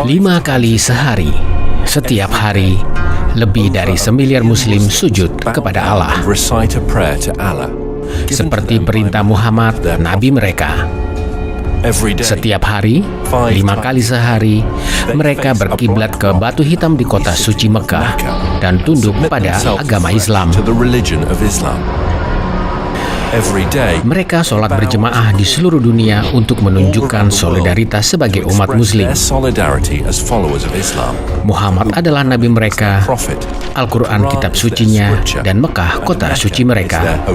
5 kali sehari, setiap hari, lebih dari 1 miliar Muslim sujud kepada Allah, seperti perintah Muhammad, Nabi mereka. Setiap hari, 5 kali sehari, mereka berkiblat ke batu hitam di kota suci Mekah dan tunduk pada agama Islam. Mereka sholat berjemaah di seluruh dunia untuk menunjukkan solidaritas sebagai umat Muslim. Muhammad adalah nabi mereka, Al-Quran kitab sucinya, dan Mekah kota suci mereka.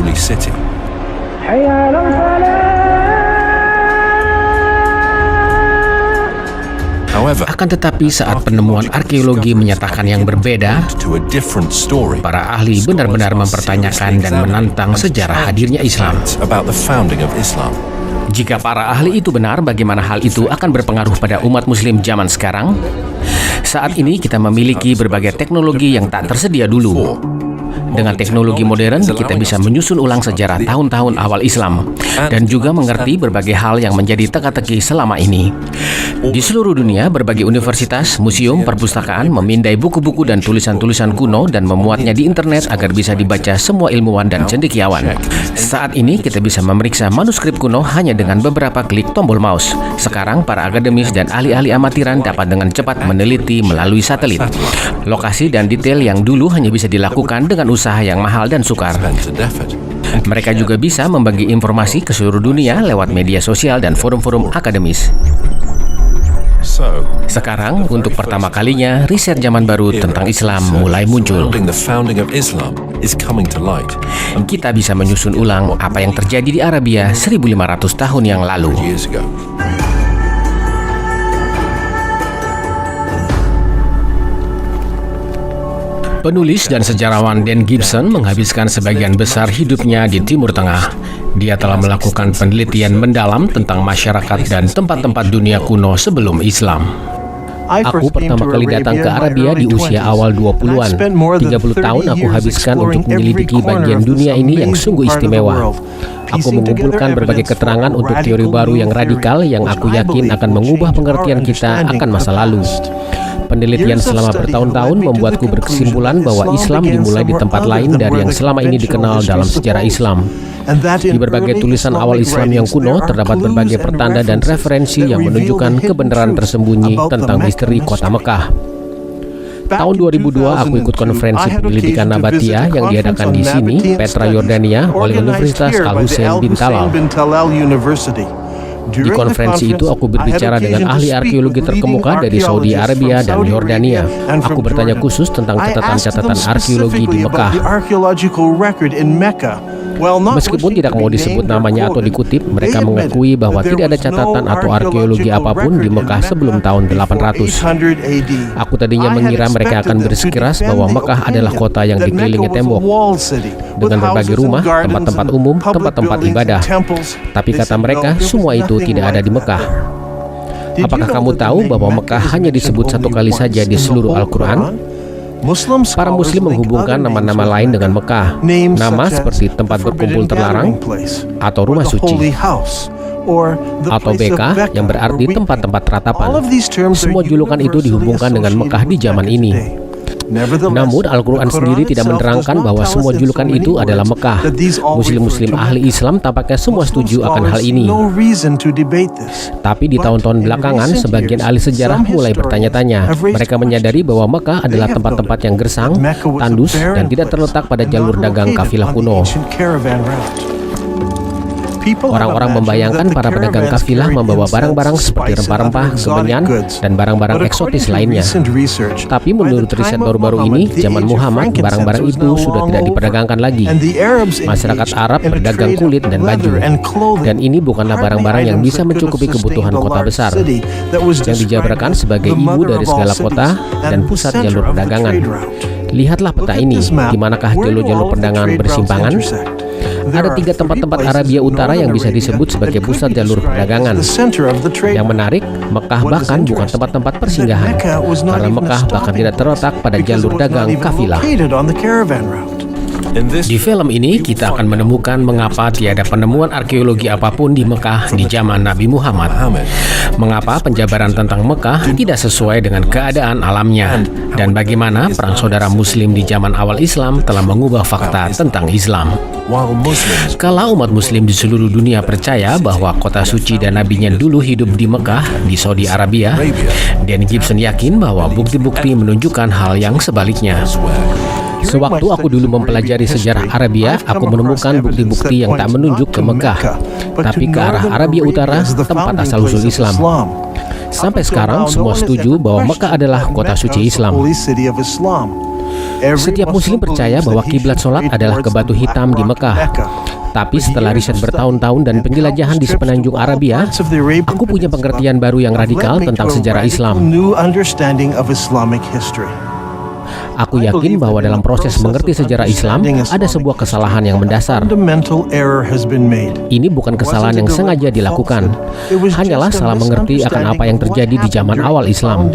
Akan tetapi saat penemuan arkeologi menyatakan yang berbeda, para ahli benar-benar mempertanyakan dan menantang sejarah hadirnya Islam. Jika para ahli itu benar, bagaimana hal itu akan berpengaruh pada umat Muslim zaman sekarang? Saat ini kita memiliki berbagai teknologi yang tak tersedia dulu. Dengan teknologi modern, kita bisa menyusun ulang sejarah tahun-tahun awal Islam dan juga mengerti berbagai hal yang menjadi teka-teki selama ini. Di seluruh dunia, berbagai universitas, museum, perpustakaan memindai buku-buku dan tulisan-tulisan kuno dan memuatnya di internet agar bisa dibaca semua ilmuwan dan cendekiawan. Saat ini, kita bisa memeriksa manuskrip kuno hanya dengan beberapa klik tombol mouse. Sekarang, para akademis dan ahli-ahli amatiran dapat dengan cepat meneliti melalui satelit. Lokasi dan detail yang dulu hanya bisa dilakukan dengan usaha yang mahal dan sukar. Mereka juga bisa membagi informasi ke seluruh dunia lewat media sosial dan forum-forum akademis. Sekarang, untuk pertama kalinya, riset zaman baru tentang Islam mulai muncul. Kita bisa menyusun ulang apa yang terjadi di Arabia 1500 tahun yang lalu. Penulis dan sejarawan Dan Gibson menghabiskan sebagian besar hidupnya di Timur Tengah. Dia telah melakukan penelitian mendalam tentang masyarakat dan tempat-tempat dunia kuno sebelum Islam. Aku pertama kali datang ke Arabia di usia awal 20-an. 30 tahun aku habiskan untuk menyelidiki bagian dunia ini yang sungguh istimewa. Aku mengumpulkan berbagai keterangan untuk teori baru yang radikal yang aku yakin akan mengubah pengertian kita akan masa lalu. Penelitian selama bertahun-tahun membuatku berkesimpulan bahwa Islam dimulai di tempat lain dari yang selama ini dikenal dalam sejarah Islam. Di berbagai tulisan awal Islam yang kuno terdapat berbagai pertanda dan referensi yang menunjukkan kebenaran tersembunyi tentang misteri kota Mekah. Tahun 2002 aku ikut konferensi pendidikan Nabatiyah yang diadakan di sini, Petra, Yordania, oleh Universitas Al-Husain bin Talal. Di konferensi itu aku berbicara dengan ahli arkeologi terkemuka dari Saudi Arabia dan Yordania. Aku bertanya khusus tentang catatan-catatan arkeologi di Mekah. Meskipun tidak mau disebut namanya atau dikutip, mereka mengakui bahwa tidak ada catatan atau arkeologi apapun di Mekah sebelum tahun 800. Aku tadinya mengira mereka akan bersikeras bahwa Mekah adalah kota yang dikelilingi tembok dengan berbagai rumah, tempat-tempat umum, tempat-tempat ibadah. Tapi kata mereka, semua itu tidak ada di Mekah. Apakah kamu tahu bahwa Mekah hanya disebut satu kali saja di seluruh Al-Quran? Para Muslim menghubungkan nama-nama lain dengan Mekah, nama seperti tempat berkumpul terlarang, atau rumah suci, atau Beka yang berarti tempat-tempat ratapan. Semua julukan itu dihubungkan dengan Mekah di zaman ini. Namun Al-Quran sendiri tidak menerangkan bahwa semua julukan itu adalah Mekah. Muslim-muslim ahli Islam tampaknya semua setuju akan hal ini. Tapi di tahun-tahun belakangan, sebagian ahli sejarah mulai bertanya-tanya. Mereka menyadari bahwa Mekah adalah tempat-tempat yang gersang, tandus, dan tidak terletak pada jalur dagang kafilah kuno. Orang-orang membayangkan para pedagang kafilah membawa barang-barang seperti rempah-rempah, kemenyan, dan barang-barang eksotis lainnya. Tapi menurut riset baru-baru ini, zaman Muhammad, barang-barang itu sudah tidak diperdagangkan lagi. Masyarakat Arab berdagang kulit dan baju. Dan ini bukanlah barang-barang yang bisa mencukupi kebutuhan kota besar, yang dijabarkan sebagai ibu dari segala kota dan pusat jalur perdagangan. Lihatlah peta ini, di manakah jalur-jalur perdagangan bersimpangan? Ada 3 tempat-tempat Arabia Utara yang bisa disebut sebagai pusat jalur perdagangan. Yang menarik, Mekah bahkan bukan tempat-tempat persinggahan, karena Mekah bahkan tidak terletak pada jalur dagang kafilah. Di film ini kita akan menemukan mengapa tiada penemuan arkeologi apapun di Mekah di zaman Nabi Muhammad. Mengapa penjabaran tentang Mekah tidak sesuai dengan keadaan alamnya, dan bagaimana perang saudara Muslim di zaman awal Islam telah mengubah fakta tentang Islam. Kalau umat Muslim di seluruh dunia percaya bahwa kota suci dan nabinya dulu hidup di Mekah, di Saudi Arabia, Dan Gibson yakin bahwa bukti-bukti menunjukkan hal yang sebaliknya. Sewaktu aku dulu mempelajari sejarah Arabia, aku menemukan bukti-bukti yang tak menunjuk ke Mekah, tapi ke arah Arabia Utara, tempat asal-usul Islam. Sampai sekarang, semua setuju bahwa Mekah adalah kota suci Islam. Setiap Muslim percaya bahwa kiblat sholat adalah ke Batu Hitam di Mekah. Tapi setelah riset bertahun-tahun dan penjelajahan di sepenanjung Arabia, aku punya pengertian baru yang radikal tentang sejarah Islam. Aku yakin bahwa dalam proses mengerti sejarah Islam, ada sebuah kesalahan yang mendasar. Ini bukan kesalahan yang sengaja dilakukan, hanyalah salah mengerti akan apa yang terjadi di zaman awal Islam.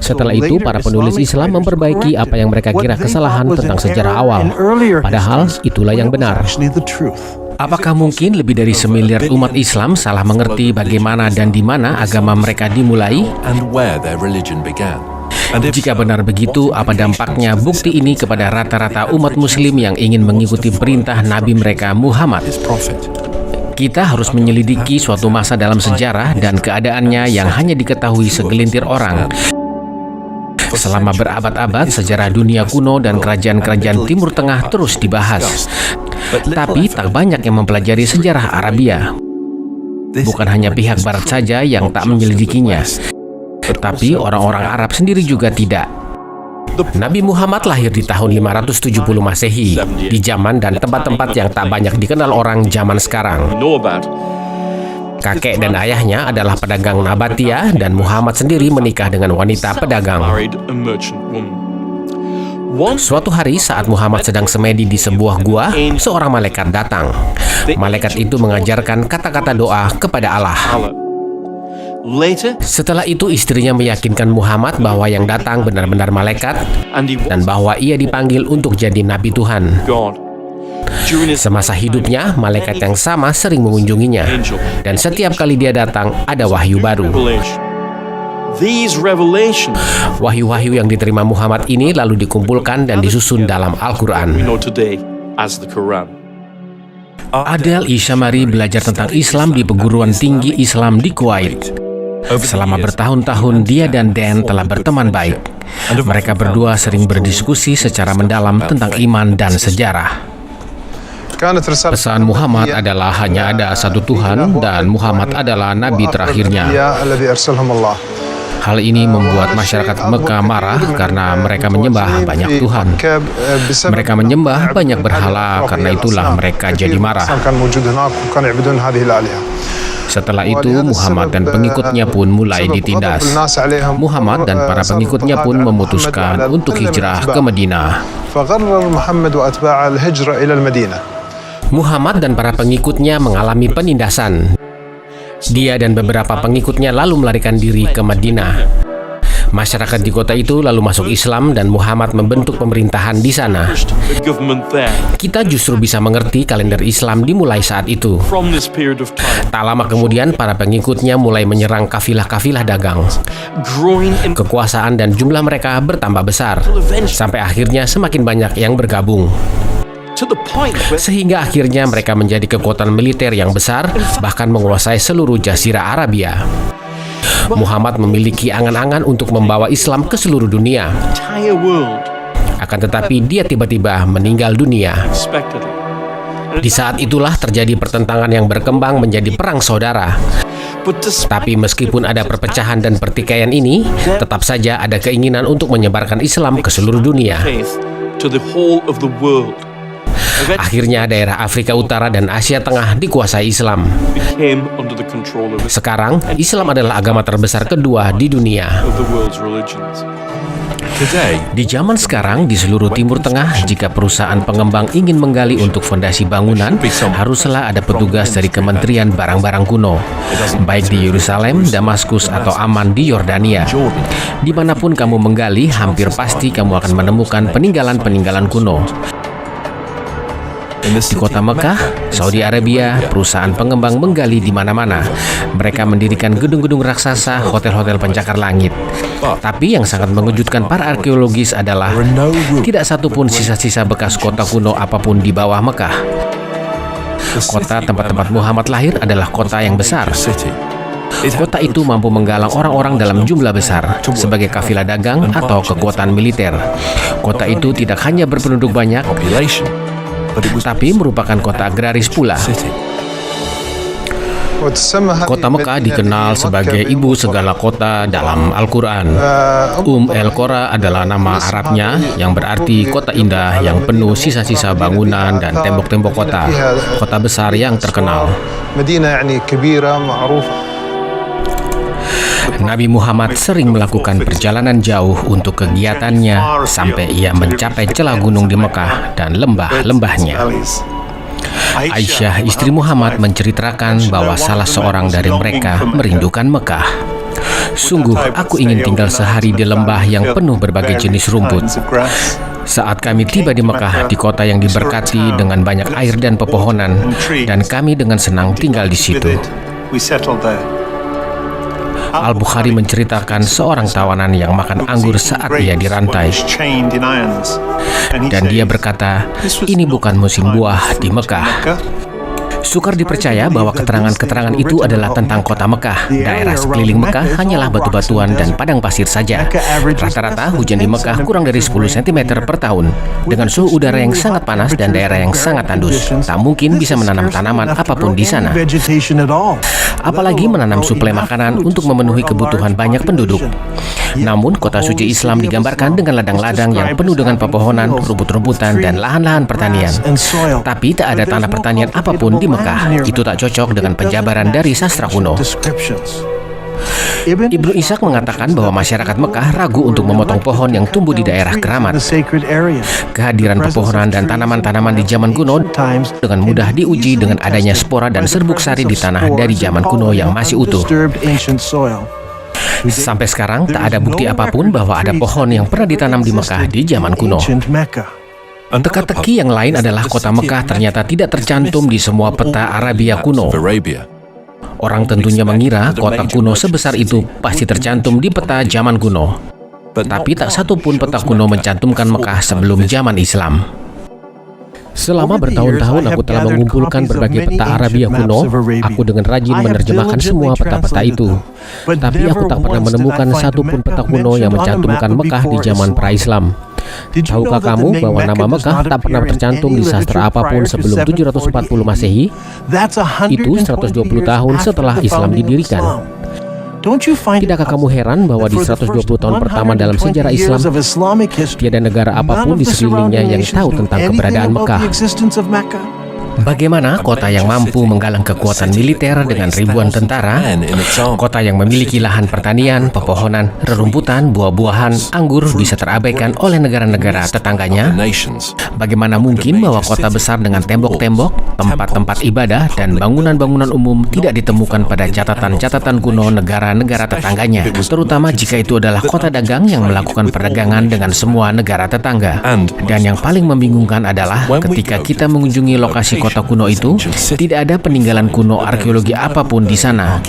Setelah itu, para penulis Islam memperbaiki apa yang mereka kira kesalahan tentang sejarah awal, padahal itulah yang benar. Apakah mungkin lebih dari 1 miliar umat Islam salah mengerti bagaimana dan di mana agama mereka dimulai? Jika benar begitu, apa dampaknya bukti ini kepada rata-rata umat Muslim yang ingin mengikuti perintah Nabi mereka Muhammad? Kita harus menyelidiki suatu masa dalam sejarah dan keadaannya yang hanya diketahui segelintir orang. Selama berabad-abad, sejarah dunia kuno dan kerajaan-kerajaan Timur Tengah terus dibahas. Tapi tak banyak yang mempelajari sejarah Arabia. Bukan hanya pihak Barat saja yang tak menyelidikinya, tetapi orang-orang Arab sendiri juga tidak. Nabi Muhammad lahir di tahun 570 Masehi, di zaman dan tempat-tempat yang tak banyak dikenal orang zaman sekarang. Kakek dan ayahnya adalah pedagang Nabatia, dan Muhammad sendiri menikah dengan wanita pedagang. Suatu hari saat Muhammad sedang semedi di sebuah gua, seorang malaikat datang. Malaikat itu mengajarkan kata-kata doa kepada Allah. Setelah itu istrinya meyakinkan Muhammad bahwa yang datang benar-benar malaikat dan bahwa ia dipanggil untuk jadi Nabi Tuhan. Semasa hidupnya, malaikat yang sama sering mengunjunginya, dan setiap kali dia datang ada wahyu baru. Wahyu-wahyu yang diterima Muhammad ini lalu dikumpulkan dan disusun dalam Al-Quran. Adel Ishamari belajar tentang Islam di perguruan tinggi Islam di Kuwait. Selama bertahun-tahun, dia dan Dan telah berteman baik. Mereka berdua sering berdiskusi secara mendalam tentang iman dan sejarah. Pesan Muhammad adalah hanya ada satu Tuhan dan Muhammad adalah Nabi terakhirnya. Hal ini membuat masyarakat Mekah marah karena mereka menyembah banyak Tuhan. Mereka menyembah banyak berhala, karena itulah mereka jadi marah. Setelah itu, Muhammad dan pengikutnya pun mulai ditindas. Muhammad dan para pengikutnya pun memutuskan untuk hijrah ke Madinah. Muhammad dan para pengikutnya mengalami penindasan. Dia dan beberapa pengikutnya lalu melarikan diri ke Madinah. Masyarakat di kota itu lalu masuk Islam dan Muhammad membentuk pemerintahan di sana. Kita justru bisa mengerti kalender Islam dimulai saat itu. Tak lama kemudian, para pengikutnya mulai menyerang kafilah-kafilah dagang. Kekuasaan dan jumlah mereka bertambah besar, sampai akhirnya semakin banyak yang bergabung. Sehingga akhirnya mereka menjadi kekuatan militer yang besar, bahkan menguasai seluruh Jazirah Arabia. Muhammad memiliki angan-angan untuk membawa Islam ke seluruh dunia. Akan tetapi dia tiba-tiba meninggal dunia. Di saat itulah terjadi pertentangan yang berkembang menjadi perang saudara. Tapi meskipun ada perpecahan dan pertikaian ini, tetap saja ada keinginan untuk menyebarkan Islam ke seluruh dunia. Akhirnya daerah Afrika Utara dan Asia Tengah dikuasai Islam. Sekarang, Islam adalah agama terbesar kedua di dunia. Di zaman sekarang, di seluruh Timur Tengah, jika perusahaan pengembang ingin menggali untuk fondasi bangunan, haruslah ada petugas dari Kementerian Barang-Barang Kuno, baik di Yerusalem, Damaskus, atau Amman di Yordania. Dimanapun kamu menggali, hampir pasti kamu akan menemukan peninggalan-peninggalan kuno. Di kota Mekah, Saudi Arabia, perusahaan pengembang menggali di mana-mana. Mereka mendirikan gedung-gedung raksasa, hotel-hotel pencakar langit. Tapi yang sangat mengejutkan para arkeologis adalah tidak satupun sisa-sisa bekas kota kuno apapun di bawah Mekah. Kota tempat-tempat Muhammad lahir adalah kota yang besar. Kota itu mampu menggalang orang-orang dalam jumlah besar sebagai kafilah dagang atau kekuatan militer. Kota itu tidak hanya berpenduduk banyak, tapi merupakan kota agraris pula. Kota Mekah dikenal sebagai ibu segala kota dalam Al-Quran. El-Qura adalah nama Arabnya yang berarti kota indah yang penuh sisa-sisa bangunan dan tembok-tembok kota. Kota besar yang terkenal. Nabi Muhammad sering melakukan perjalanan jauh untuk kegiatannya sampai ia mencapai celah gunung di Mekah dan lembah-lembahnya. Aisyah, istri Muhammad, menceritakan bahwa salah seorang dari mereka merindukan Mekah. Sungguh, aku ingin tinggal sehari di lembah yang penuh berbagai jenis rumput. Saat kami tiba di Mekah, di kota yang diberkati dengan banyak air dan pepohonan, dan kami dengan senang tinggal di situ. Al-Bukhari menceritakan seorang tawanan yang makan anggur saat ia dirantai. Dan dia berkata, ini bukan musim buah di Mekah. Sukar dipercaya bahwa keterangan-keterangan itu adalah tentang kota Mekah. Daerah sekeliling Mekah hanyalah batu-batuan dan padang pasir saja. Rata-rata hujan di Mekah kurang dari 10 cm per tahun. Dengan suhu udara yang sangat panas dan daerah yang sangat tandus, tak mungkin bisa menanam tanaman apapun di sana. Apalagi menanam suplai makanan untuk memenuhi kebutuhan banyak penduduk. Namun, kota suci Islam digambarkan dengan ladang-ladang yang penuh dengan pepohonan, rumput-rumputan, dan lahan-lahan pertanian. Tapi tak ada tanah pertanian apapun di Mekah. Itu tak cocok dengan penjabaran dari sastra kuno. Ibnu Ishaq mengatakan bahwa masyarakat Mekah ragu untuk memotong pohon yang tumbuh di daerah keramat. Kehadiran pepohonan dan tanaman-tanaman di zaman kuno dengan mudah diuji dengan adanya spora dan serbuk sari di tanah dari zaman kuno yang masih utuh. Sampai sekarang tak ada bukti apapun bahwa ada pohon yang pernah ditanam di Mekah di zaman kuno. Teka-teki yang lain adalah kota Mekah ternyata tidak tercantum di semua peta Arabia kuno. Orang tentunya mengira kota kuno sebesar itu pasti tercantum di peta zaman kuno. Tapi tak satu pun peta kuno mencantumkan Mekah sebelum zaman Islam. Selama bertahun-tahun aku telah mengumpulkan berbagai peta Arabia kuno. Aku dengan rajin menerjemahkan semua peta-peta itu. Tapi aku tak pernah menemukan satu pun peta kuno yang mencantumkan Mekah di zaman pra-Islam. Tahukah kamu bahwa nama Mekah tak pernah tercantum di sastra apapun sebelum 740 Masehi? Itu 120 tahun setelah Islam didirikan. Tidakkah kamu heran bahwa di 120 tahun pertama dalam sejarah Islam, tiada negara apapun di sekelilingnya yang tahu tentang keberadaan Mekah? Bagaimana kota yang mampu menggalang kekuatan militer dengan ribuan tentara, kota yang memiliki lahan pertanian, pepohonan, rerumputan, buah-buahan, anggur bisa terabaikan oleh negara-negara tetangganya? Bagaimana mungkin bahwa kota besar dengan tembok-tembok, tempat-tempat ibadah, dan bangunan-bangunan umum tidak ditemukan pada catatan-catatan kuno negara-negara tetangganya, terutama jika itu adalah kota dagang yang melakukan perdagangan dengan semua negara tetangga? Dan yang paling membingungkan adalah ketika kita mengunjungi lokasi kota kuno itu, tidak ada peninggalan kuno arkeologi apapun di sana.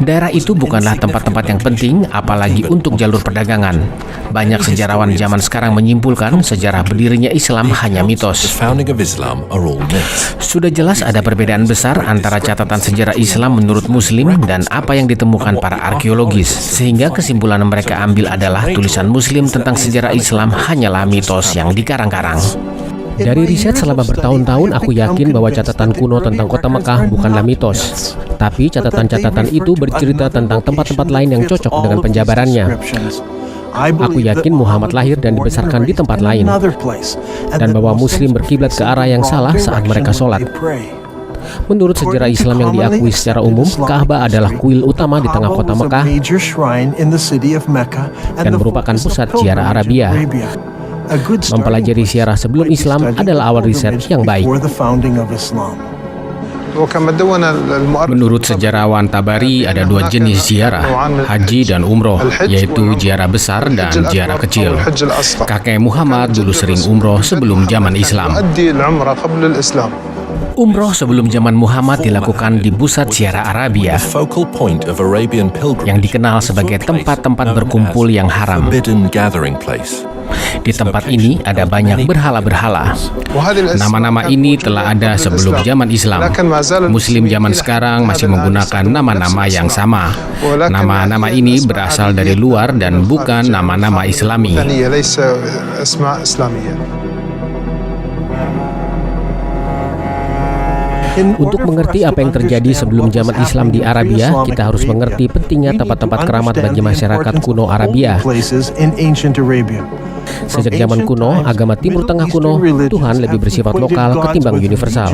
Daerah itu bukanlah tempat-tempat yang penting, apalagi untuk jalur perdagangan. Banyak sejarawan zaman sekarang menyimpulkan sejarah berdirinya Islam hanya mitos. Sudah jelas ada perbedaan besar antara catatan sejarah Islam menurut Muslim dan apa yang ditemukan para arkeologis, sehingga kesimpulan mereka ambil adalah tulisan Muslim tentang sejarah Islam hanyalah mitos yang dikarang-karang. Dari riset selama bertahun-tahun, aku yakin bahwa catatan kuno tentang kota Mekah bukanlah mitos. Tapi catatan-catatan itu bercerita tentang tempat-tempat lain yang cocok dengan penjabarannya. Aku yakin Muhammad lahir dan dibesarkan di tempat lain, dan bahwa Muslim berkiblat ke arah yang salah saat mereka sholat. Menurut sejarah Islam yang diakui secara umum, Ka'bah adalah kuil utama di tengah kota Mekah dan merupakan pusat ziarah Arabia. Mempelajari ziarah sebelum Islam adalah awal riset yang baik. Menurut sejarawan Tabari, ada dua jenis ziarah, haji dan umroh, yaitu ziarah besar dan ziarah kecil. Kakek Muhammad dulu sering umroh sebelum zaman Islam. Umroh sebelum zaman Muhammad dilakukan di pusat ziarah Arabia, yang dikenal sebagai tempat-tempat berkumpul yang haram. Di tempat ini ada banyak berhala-berhala. Nama-nama ini telah ada sebelum zaman Islam. Muslim zaman sekarang masih menggunakan nama-nama yang sama. Nama-nama ini berasal dari luar dan bukan nama-nama Islami. Untuk mengerti apa yang terjadi sebelum zaman Islam di Arabia, kita harus mengerti pentingnya tempat-tempat keramat bagi masyarakat kuno Arabia. Sejak zaman kuno, agama Timur Tengah kuno, Tuhan lebih bersifat lokal ketimbang universal.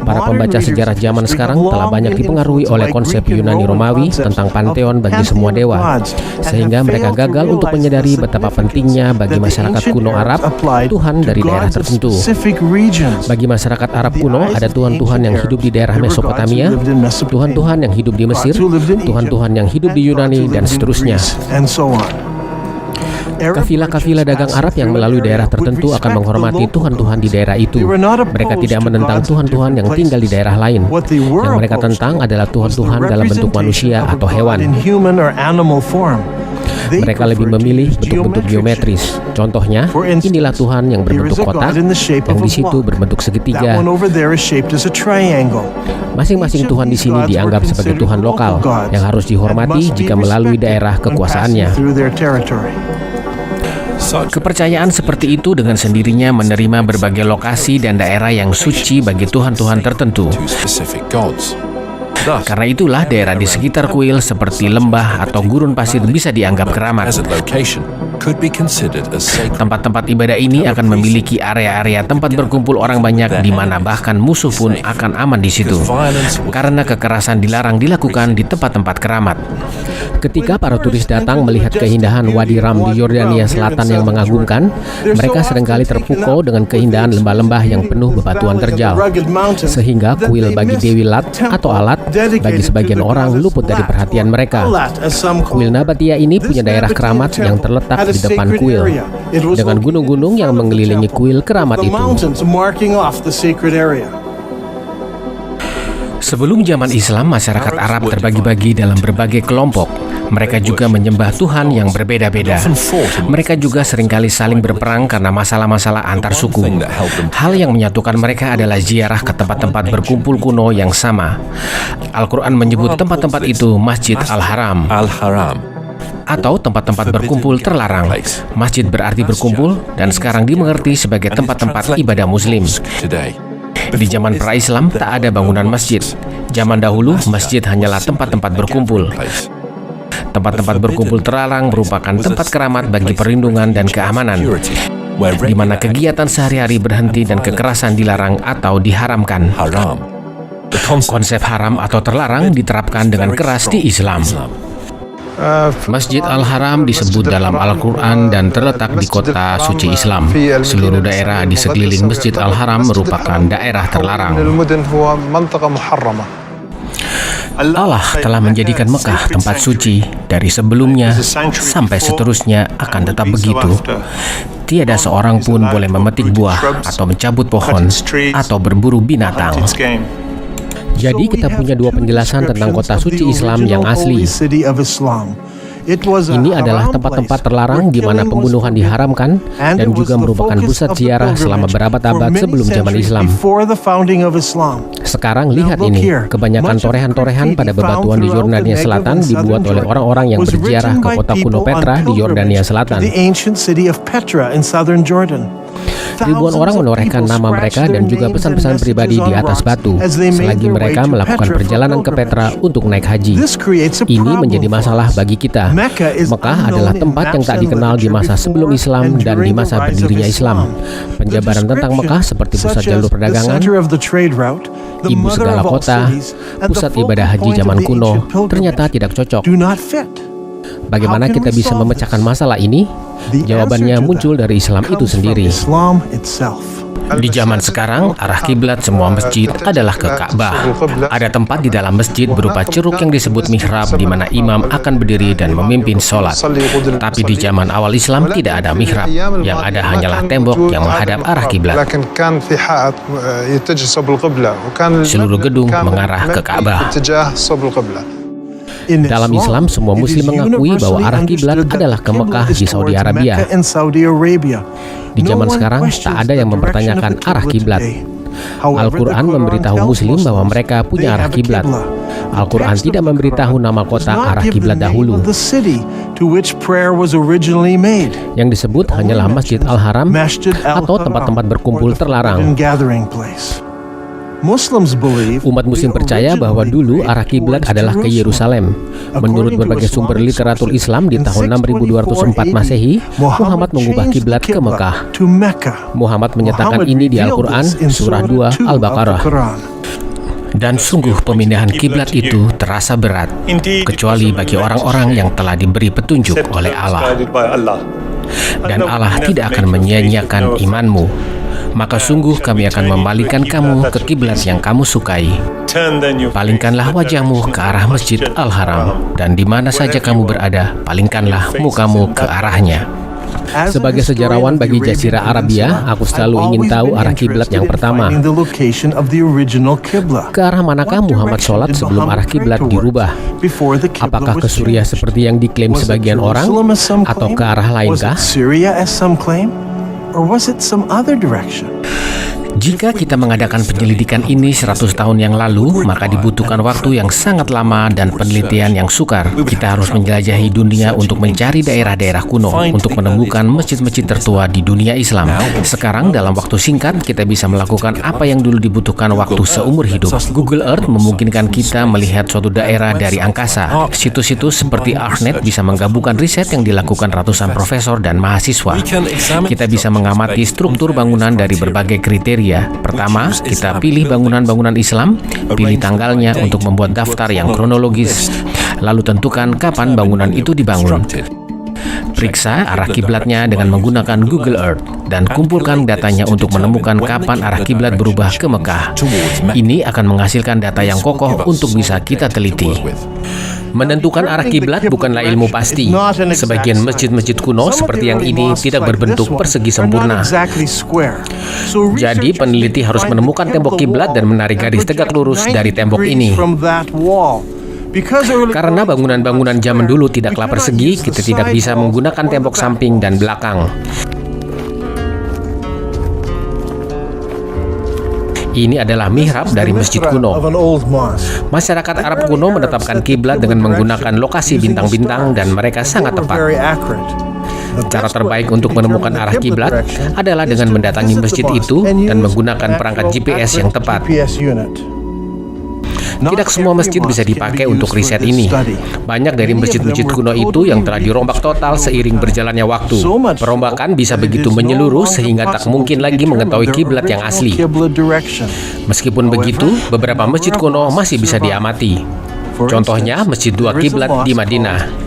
Para pembaca sejarah zaman sekarang telah banyak dipengaruhi oleh konsep Yunani Romawi tentang panteon bagi semua dewa, sehingga mereka gagal untuk menyadari betapa pentingnya bagi masyarakat kuno Arab Tuhan dari daerah tertentu. Bagi masyarakat Arab kuno, ada Tuhan-Tuhan yang hidup di daerah Mesopotamia, Tuhan-Tuhan yang hidup di Mesir, Tuhan-Tuhan yang hidup di Yunani, dan seterusnya. Kafilah-kafilah dagang Arab yang melalui daerah tertentu akan menghormati Tuhan-Tuhan di daerah itu. Mereka tidak menentang Tuhan-Tuhan yang tinggal di daerah lain. Yang mereka tentang adalah Tuhan-Tuhan dalam bentuk manusia atau hewan. Mereka lebih memilih bentuk-bentuk geometris. Contohnya, inilah Tuhan yang berbentuk kotak, yang di situ berbentuk segitiga. Masing-masing Tuhan di sini dianggap sebagai Tuhan lokal yang harus dihormati jika melalui daerah kekuasaannya. Kepercayaan seperti itu dengan sendirinya menerima berbagai lokasi dan daerah yang suci bagi Tuhan-Tuhan tertentu. Karena itulah daerah di sekitar kuil seperti lembah atau gurun pasir bisa dianggap keramat. Tempat-tempat ibadah ini akan memiliki area-area tempat berkumpul orang banyak di mana bahkan musuh pun akan aman di situ. Karena kekerasan dilarang dilakukan di tempat-tempat keramat. Ketika para turis datang melihat keindahan Wadi Ram di Yordania Selatan yang mengagumkan, mereka seringkali terpukau dengan keindahan lembah-lembah yang penuh bebatuan terjal. Sehingga kuil bagi Dewi Lat atau Alat bagi sebagian orang luput dari perhatian mereka. Kuil Nabatia ini punya daerah keramat yang terletak di depan kuil, dengan gunung-gunung yang mengelilingi kuil keramat itu. Sebelum zaman Islam, masyarakat Arab terbagi-bagi dalam berbagai kelompok. Mereka juga menyembah Tuhan yang berbeda-beda. Mereka juga seringkali saling berperang karena masalah-masalah antar suku. Hal yang menyatukan mereka adalah ziarah ke tempat-tempat berkumpul kuno yang sama. Al-Quran menyebut tempat-tempat itu Masjid Al-Haram atau tempat-tempat berkumpul terlarang. Masjid berarti berkumpul dan sekarang dimengerti sebagai tempat-tempat ibadah Muslim. Di zaman pra-Islam tak ada bangunan masjid. Zaman dahulu masjid hanyalah tempat-tempat berkumpul. Tempat-tempat berkumpul terlarang merupakan tempat keramat bagi perlindungan dan keamanan, di mana kegiatan sehari-hari berhenti dan kekerasan dilarang atau diharamkan. Konsep haram atau terlarang diterapkan dengan keras di Islam. Masjid Al-Haram disebut dalam Al-Quran dan terletak di kota suci Islam. Seluruh daerah di sekeliling Masjid Al-Haram merupakan daerah terlarang. Allah telah menjadikan Mekah tempat suci dari sebelumnya sampai seterusnya akan tetap begitu. Tiada seorang pun boleh memetik buah atau mencabut pohon atau berburu binatang. Jadi kita punya dua penjelasan tentang kota suci Islam yang asli. Ini adalah tempat-tempat terlarang di mana pembunuhan diharamkan dan juga merupakan pusat ziarah selama berabad-abad sebelum zaman Islam. Sekarang lihat ini, kebanyakan torehan-torehan pada bebatuan di Yordania Selatan dibuat oleh orang-orang yang berziarah ke kota kuno Petra di Yordania Selatan. Ribuan orang menorehkan nama mereka dan juga pesan-pesan pribadi di atas batu selagi mereka melakukan perjalanan ke Petra untuk naik haji. Ini menjadi masalah bagi kita. Mekah adalah tempat yang tak dikenal di masa sebelum Islam dan di masa berdirinya Islam. Penjabaran tentang Mekah seperti pusat jalur perdagangan, ibu segala kota, pusat ibadah haji zaman kuno ternyata tidak cocok. Bagaimana kita bisa memecahkan masalah ini? Jawabannya muncul dari Islam itu sendiri. Di zaman sekarang, arah kiblat semua masjid adalah ke Ka'bah. Ada tempat di dalam masjid berupa ceruk yang disebut mihrab di mana imam akan berdiri dan memimpin sholat. Tapi di zaman awal Islam tidak ada mihrab. Yang ada hanyalah tembok yang menghadap arah kiblat. Seluruh gedung mengarah ke Ka'bah. Dalam Islam, semua muslim mengakui bahwa arah kiblat adalah ke Mekah di Saudi Arabia. Di zaman sekarang, tak ada yang mempertanyakan arah kiblat. Al-Quran memberitahu muslim bahwa mereka punya arah kiblat. Al-Quran tidak memberitahu nama kota arah kiblat dahulu. Yang disebut hanyalah Masjid Al-Haram atau tempat-tempat berkumpul terlarang. Umat muslim percaya bahwa dulu arah kiblat adalah ke Yerusalem. Menurut berbagai sumber literatur Islam di tahun 6204 Masehi, Muhammad mengubah kiblat ke Mekah. Muhammad menyatakan ini di Al-Quran, surah 2 Al-Baqarah. Dan sungguh pemindahan kiblat itu terasa berat, kecuali bagi orang-orang yang telah diberi petunjuk oleh Allah. Dan Allah tidak akan menyia-nyiakan imanmu. Maka sungguh kami akan membalikkan kamu ke kiblat yang kamu sukai. Palingkanlah wajahmu ke arah Masjid Al-Haram, dan di mana saja kamu berada, palingkanlah mukamu ke arahnya. Sebagai sejarawan bagi Jazirah Arabia, aku selalu ingin tahu arah kiblat yang pertama. Ke arah manakah Muhammad sholat sebelum arah kiblat dirubah? Apakah ke Suriah seperti yang diklaim sebagian orang, atau ke arah lainkah? Jika kita mengadakan penyelidikan ini 100 tahun yang lalu, maka dibutuhkan waktu yang sangat lama dan penelitian yang sukar. Kita harus menjelajahi dunia untuk mencari daerah-daerah kuno, untuk menemukan masjid-masjid tertua di dunia Islam. Sekarang, dalam waktu singkat, kita bisa melakukan apa yang dulu dibutuhkan waktu seumur hidup. Google Earth memungkinkan kita melihat suatu daerah dari angkasa. Situs-situs seperti ArcNet bisa menggabungkan riset yang dilakukan ratusan profesor dan mahasiswa. Kita bisa mengamati struktur bangunan dari berbagai kriteria. Pertama, kita pilih bangunan-bangunan Islam, pilih tanggalnya untuk membuat daftar yang kronologis, lalu tentukan kapan bangunan itu dibangun. Periksa arah kiblatnya dengan menggunakan Google Earth dan kumpulkan datanya untuk menemukan kapan arah kiblat berubah ke Mekah. Ini akan menghasilkan data yang kokoh untuk bisa kita teliti. Menentukan arah kiblat bukanlah ilmu pasti. Sebagian masjid-masjid kuno seperti yang ini tidak berbentuk persegi sempurna. Jadi peneliti harus menemukan tembok kiblat dan menarik garis tegak lurus dari tembok ini. Karena bangunan-bangunan zaman dulu tidaklah persegi, kita tidak bisa menggunakan tembok samping dan belakang. Ini adalah mihrab dari masjid kuno. Masyarakat Arab kuno menetapkan kiblat dengan menggunakan lokasi bintang-bintang dan mereka sangat tepat. Cara terbaik untuk menemukan arah kiblat adalah dengan mendatangi masjid itu dan menggunakan perangkat GPS yang tepat. Tidak semua masjid bisa dipakai untuk riset ini. Banyak dari masjid-masjid kuno itu yang telah dirombak total seiring berjalannya waktu. Perombakan bisa begitu menyeluruh sehingga tak mungkin lagi mengetahui kiblat yang asli. Meskipun begitu, beberapa masjid kuno masih bisa diamati. Contohnya, Masjid Dua Kiblat di Madinah.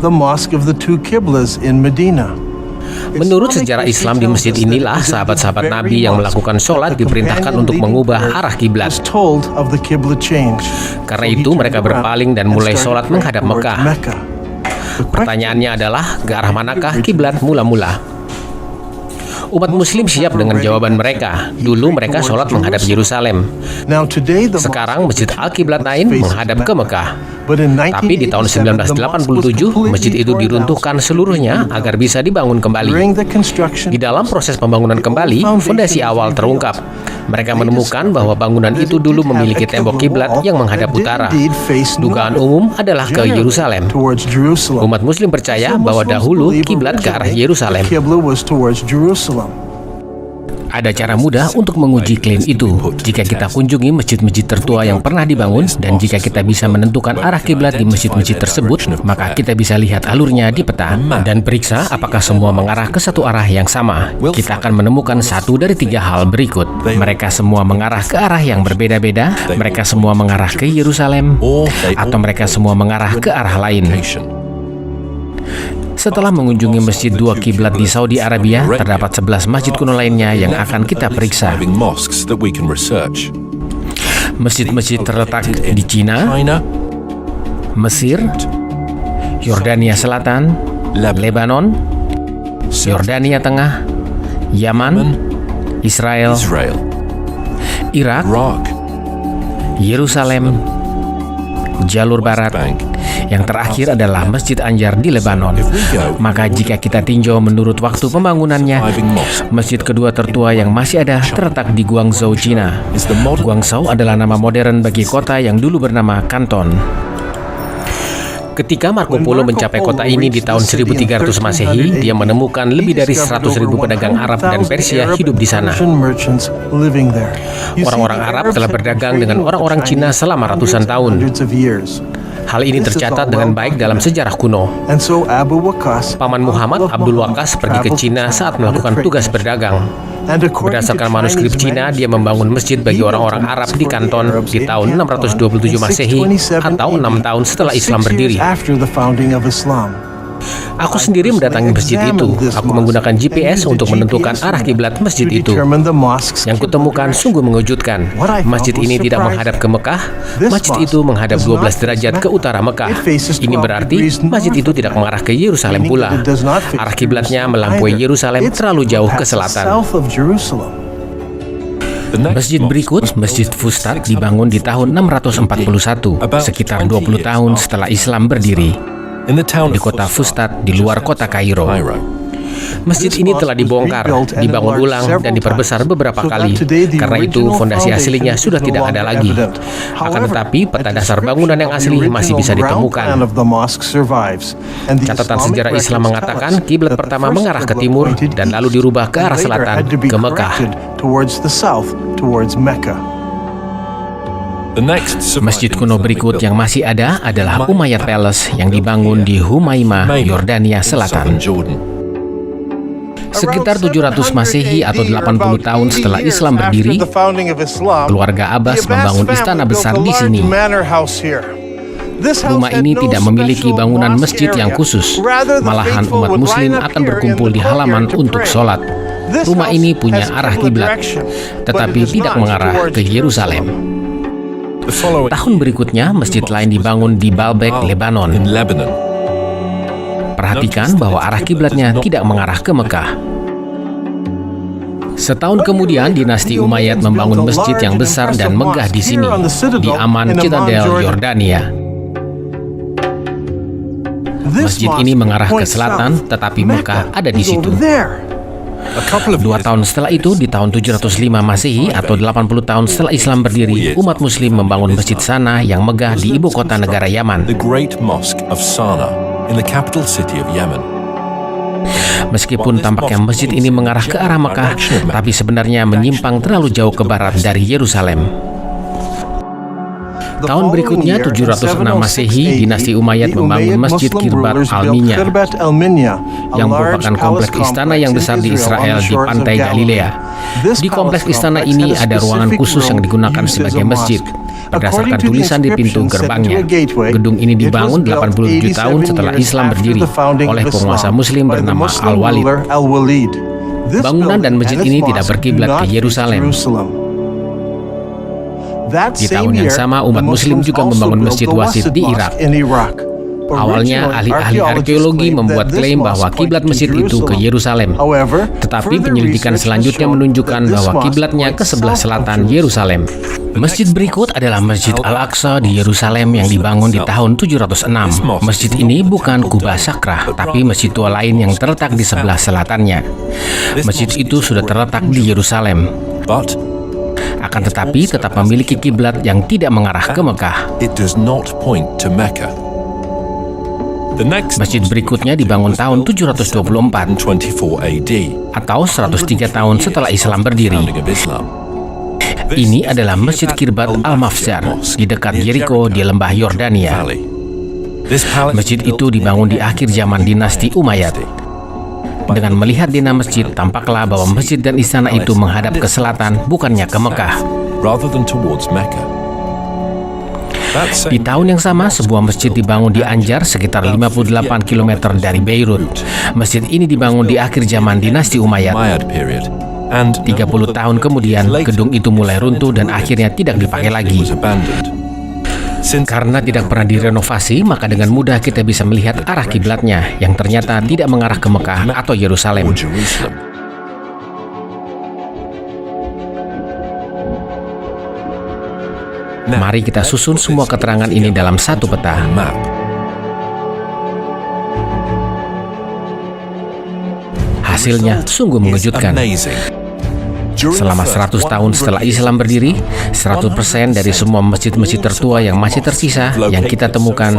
Menurut sejarah Islam, di masjid inilah sahabat-sahabat Nabi yang melakukan sholat diperintahkan untuk mengubah arah kiblat. Karena itu mereka berpaling dan mulai sholat menghadap Mekah. Pertanyaannya adalah, ke arah manakah kiblat mula-mula? Umat muslim siap dengan jawaban mereka. Dulu mereka sholat menghadap Yerusalem. Sekarang Masjid Al-Qiblat Nain menghadap ke Mekah. Tapi di tahun 1987, masjid itu diruntuhkan seluruhnya agar bisa dibangun kembali. Di dalam proses pembangunan kembali, fondasi awal terungkap. Mereka menemukan bahwa bangunan itu dulu memiliki tembok kiblat yang menghadap utara. Dugaan umum adalah ke Yerusalem. Umat muslim percaya bahwa dahulu kiblat ke arah Yerusalem. Ada cara mudah untuk menguji klaim itu. Jika kita kunjungi masjid-masjid tertua yang pernah dibangun, dan jika kita bisa menentukan arah kiblat di masjid-masjid tersebut, maka kita bisa lihat alurnya di peta dan periksa apakah semua mengarah ke satu arah yang sama. Kita akan menemukan satu dari 3 hal berikut. Mereka semua mengarah ke arah yang berbeda-beda, mereka semua mengarah ke Yerusalem, atau mereka semua mengarah ke arah lain. Setelah mengunjungi masjid 2 kiblat di Saudi Arabia, terdapat 11 masjid kuno lainnya yang akan kita periksa. Masjid-masjid terletak di Cina, Mesir, Yordania Selatan, Lebanon, Yordania Tengah, Yaman, Israel, Irak, Yerusalem, Jalur Barat. Yang terakhir adalah Masjid Anjar di Lebanon. Maka jika kita tinjau menurut waktu pembangunannya, masjid kedua tertua yang masih ada terletak di Guangzhou, Cina. Guangzhou adalah nama modern bagi kota yang dulu bernama Kanton. Ketika Marco Polo mencapai kota ini di tahun 1300 Masehi, dia menemukan lebih dari 100.000 pedagang Arab dan Persia hidup di sana. Orang-orang Arab telah berdagang dengan orang-orang Cina selama ratusan tahun. Hal ini tercatat dengan baik dalam sejarah kuno. Paman Muhammad, Abdul Waqqas, pergi ke Cina saat melakukan tugas berdagang. Berdasarkan manuskrip Cina, dia membangun masjid bagi orang-orang Arab di Kanton di tahun 627 Masehi atau 6 tahun setelah Islam berdiri. Aku sendiri mendatangi masjid itu. Aku menggunakan GPS untuk menentukan arah kiblat masjid itu. Yang kutemukan sungguh mengejutkan. Masjid ini tidak menghadap ke Mekah. Masjid itu menghadap 12 derajat ke utara Mekah. Ini berarti masjid itu tidak mengarah ke Yerusalem pula. Arah kiblatnya melampaui Yerusalem terlalu jauh ke selatan. Masjid berikut, Masjid Fustat, dibangun di tahun 641, sekitar 20 tahun setelah Islam berdiri. Di kota Fustat, di luar kota Kairo. Masjid ini telah dibongkar, dibangun ulang, dan diperbesar beberapa kali. Karena itu, fondasi aslinya sudah tidak ada lagi. Akan tetapi, peta dasar bangunan yang asli masih bisa ditemukan. Catatan sejarah Islam mengatakan kiblat pertama mengarah ke timur dan lalu dirubah ke arah selatan, ke Mekah. Masjid kuno berikut yang masih ada adalah Umayyad Palace yang dibangun di Humaimah, Yordania Selatan. Sekitar 700 Masehi atau 80 tahun setelah Islam berdiri, keluarga Abbas membangun istana besar di sini. Rumah ini tidak memiliki bangunan masjid yang khusus, malahan umat muslim akan berkumpul di halaman untuk sholat. Rumah ini punya arah kiblat, tetapi tidak mengarah ke Yerusalem. Tahun berikutnya, masjid lain dibangun di Baalbek, Lebanon. Perhatikan bahwa arah kiblatnya tidak mengarah ke Mekah. Setahun kemudian, dinasti Umayyad membangun masjid yang besar dan megah di sini, di Amman, Citadel, Yordania. Masjid ini mengarah ke selatan, tetapi Mekah ada di situ. 2 tahun setelah itu, di tahun 705 Masehi atau 80 tahun setelah Islam berdiri, umat muslim membangun masjid Sana yang megah di ibu kota negara Yaman. Meskipun tampaknya masjid ini mengarah ke arah Mekah, tapi sebenarnya menyimpang terlalu jauh ke barat dari Yerusalem. Tahun berikutnya, 706 Masehi, dinasti Umayyad membangun Masjid Kirbat Al-Minya, yang merupakan kompleks istana yang besar di Israel di pantai Galilea. Di kompleks istana ini ada ruangan khusus yang digunakan sebagai masjid. Berdasarkan tulisan di pintu gerbangnya, gedung ini dibangun 87 tahun setelah Islam berdiri oleh penguasa Muslim bernama Al-Walid. Bangunan dan masjid ini tidak berkiblat ke Yerusalem. Di tahun yang sama, umat muslim juga membangun Masjid Wasit di Irak. Awalnya, ahli-ahli arkeologi membuat klaim bahwa kiblat masjid itu ke Yerusalem. Tetapi penyelidikan selanjutnya menunjukkan bahwa kiblatnya ke sebelah selatan Yerusalem. Masjid berikut adalah Masjid Al-Aqsa di Yerusalem yang dibangun di tahun 706. Masjid ini bukan kubah sakrah, tapi masjid tua lain yang terletak di sebelah selatannya. Masjid itu sudah terletak di Yerusalem. Akan tetapi tetap memiliki kiblat yang tidak mengarah ke Mekah. Masjid berikutnya dibangun tahun 724 atau 103 tahun setelah Islam berdiri. Ini adalah Masjid Kirbat Al-Mafsar di dekat Jericho di lembah Yordania. Masjid itu dibangun di akhir zaman dinasti Umayyad. Dengan melihat dina masjid, tampaklah bahwa masjid dan istana itu menghadap ke selatan, bukannya ke Mekah. Di tahun yang sama, sebuah masjid dibangun di Anjar sekitar 58 km dari Beirut. Masjid ini dibangun di akhir zaman dinasti Umayyad. 30 tahun kemudian, gedung itu mulai runtuh dan akhirnya tidak dipakai lagi. Karena tidak pernah direnovasi, maka dengan mudah kita bisa melihat arah kiblatnya yang ternyata tidak mengarah ke Mekah atau Yerusalem. Mari kita susun semua keterangan ini dalam satu peta. Hasilnya sungguh mengejutkan. Selama 100 tahun setelah Islam berdiri, 100% dari semua masjid-masjid tertua yang masih tersisa yang kita temukan,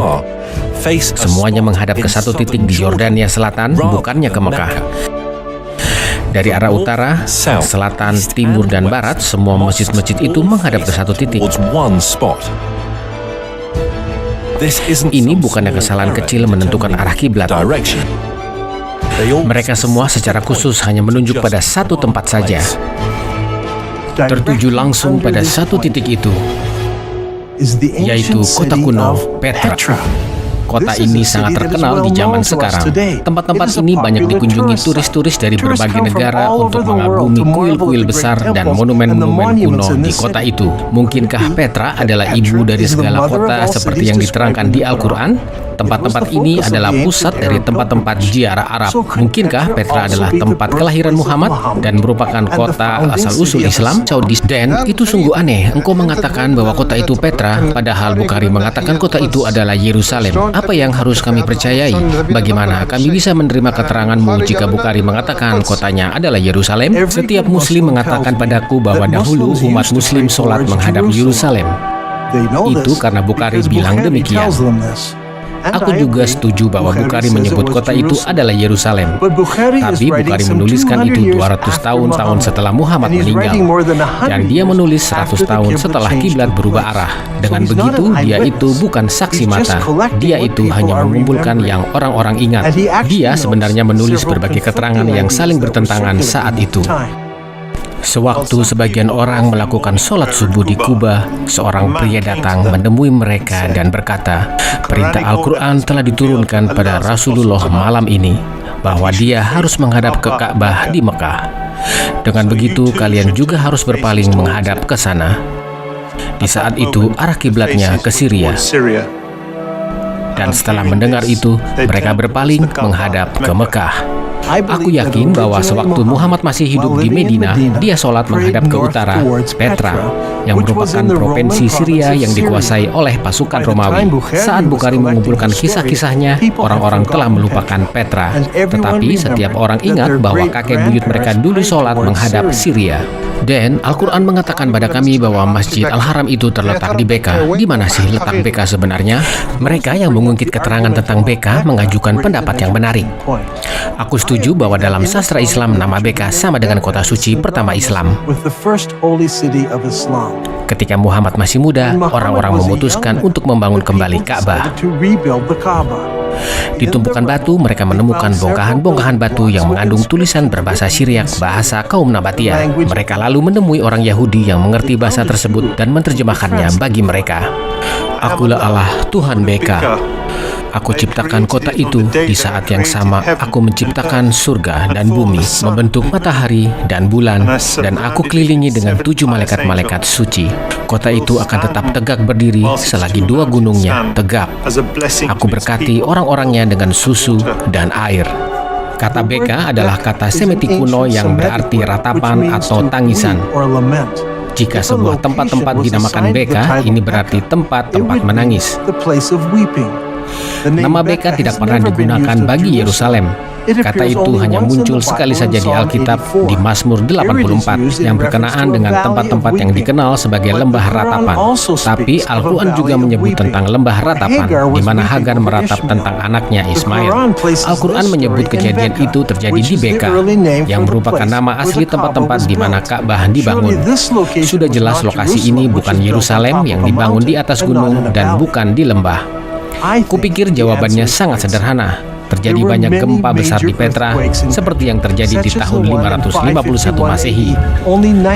semuanya menghadap ke satu titik di Yordania Selatan, bukannya ke Mekah. Dari arah utara, selatan, timur, dan barat, semua masjid-masjid itu menghadap ke satu titik. Ini bukannya kesalahan kecil menentukan arah kiblat. Mereka semua secara khusus hanya menunjuk pada satu tempat saja, tertuju langsung pada satu titik itu, yaitu kota kuno Petra. Kota ini sangat terkenal di zaman sekarang. Tempat-tempat ini banyak dikunjungi turis-turis dari berbagai negara untuk mengagumi kuil-kuil besar dan monumen-monumen kuno di kota itu. Mungkinkah Petra adalah ibu dari segala kota seperti yang diterangkan di Al-Quran? Tempat-tempat ini adalah pusat dari tempat-tempat ziarah Arab. Mungkinkah Petra adalah tempat kelahiran Muhammad dan merupakan kota asal-usul Islam? Dan itu sungguh aneh. Engkau mengatakan bahwa kota itu Petra, padahal Bukhari mengatakan kota itu adalah Yerusalem. Apa yang harus kami percayai? Bagaimana kami bisa menerima keteranganmu jika Bukhari mengatakan kotanya adalah Yerusalem? Setiap Muslim mengatakan padaku bahwa dahulu umat Muslim sholat menghadap Yerusalem. Itu karena Bukhari bilang demikian. Aku juga setuju bahwa Bukhari menyebut kota itu adalah Yerusalem. Tapi Bukhari menuliskan itu 200 tahun setelah Muhammad meninggal. Dan dia menulis 100 tahun setelah kiblat berubah arah. Dengan begitu, dia itu bukan saksi mata. Dia itu hanya mengumpulkan yang orang-orang ingat. Dia sebenarnya menulis berbagai keterangan yang saling bertentangan saat itu. Sewaktu sebagian orang melakukan sholat subuh di Kuba, seorang pria datang menemui mereka dan berkata, perintah Al-Quran telah diturunkan pada Rasulullah malam ini, bahwa dia harus menghadap ke Ka'bah di Mekah. Dengan begitu, kalian juga harus berpaling menghadap ke sana. Di saat itu, arah kiblatnya ke Syria. Dan setelah mendengar itu, mereka berpaling menghadap ke Mekah. Aku yakin bahwa sewaktu Muhammad masih hidup di Medina, dia sholat menghadap ke utara, Petra, yang merupakan provinsi Syria yang dikuasai oleh pasukan Romawi. Saat Bukhari mengumpulkan kisah-kisahnya, orang-orang telah melupakan Petra. Tetapi setiap orang ingat bahwa kakek buyut mereka dulu sholat menghadap Syria. Dan Al-Quran mengatakan pada kami bahwa Masjid Al-Haram itu terletak di Beka. Di mana sih letak Beka sebenarnya? Mereka yang mengungkit keterangan tentang Beka mengajukan pendapat yang menarik. Aku setuju bahwa dalam sastra Islam nama Beka sama dengan kota suci pertama Islam. Ketika Muhammad masih muda, orang-orang memutuskan untuk membangun kembali Ka'bah. Di tumpukan batu, mereka menemukan bongkahan-bongkahan batu yang mengandung tulisan berbahasa Syriak, bahasa kaum Nabatia. Mereka lalu menemui orang Yahudi yang mengerti bahasa tersebut dan menerjemahkannya bagi mereka. Akulah Allah, Tuhan Beka. Aku ciptakan kota itu di saat yang sama aku menciptakan surga dan bumi, membentuk matahari dan bulan, dan aku kelilingi dengan 7 malaikat-malaikat suci. Kota itu akan tetap tegak berdiri selagi 2 gunungnya tegap. Aku berkati orang-orangnya dengan susu dan air. Kata Beka adalah kata Semitik kuno yang berarti ratapan atau tangisan. Jika sebuah tempat-tempat dinamakan Beka, ini berarti tempat-tempat menangis. Nama Beka tidak pernah digunakan bagi Yerusalem. Kata itu hanya muncul sekali saja di Alkitab di Mazmur 84 yang berkenaan dengan tempat-tempat yang dikenal sebagai lembah ratapan. Tapi Al-Quran juga menyebut tentang lembah ratapan di mana Hagar meratap tentang anaknya Ismail. Al-Quran menyebut kejadian itu terjadi di Beka, yang merupakan nama asli tempat-tempat di mana Ka'bah dibangun. Sudah jelas lokasi ini bukan Yerusalem yang dibangun di atas gunung dan bukan di lembah. Kupikir jawabannya sangat sederhana. Terjadi banyak gempa besar di Petra, seperti yang terjadi di tahun 551 Masehi,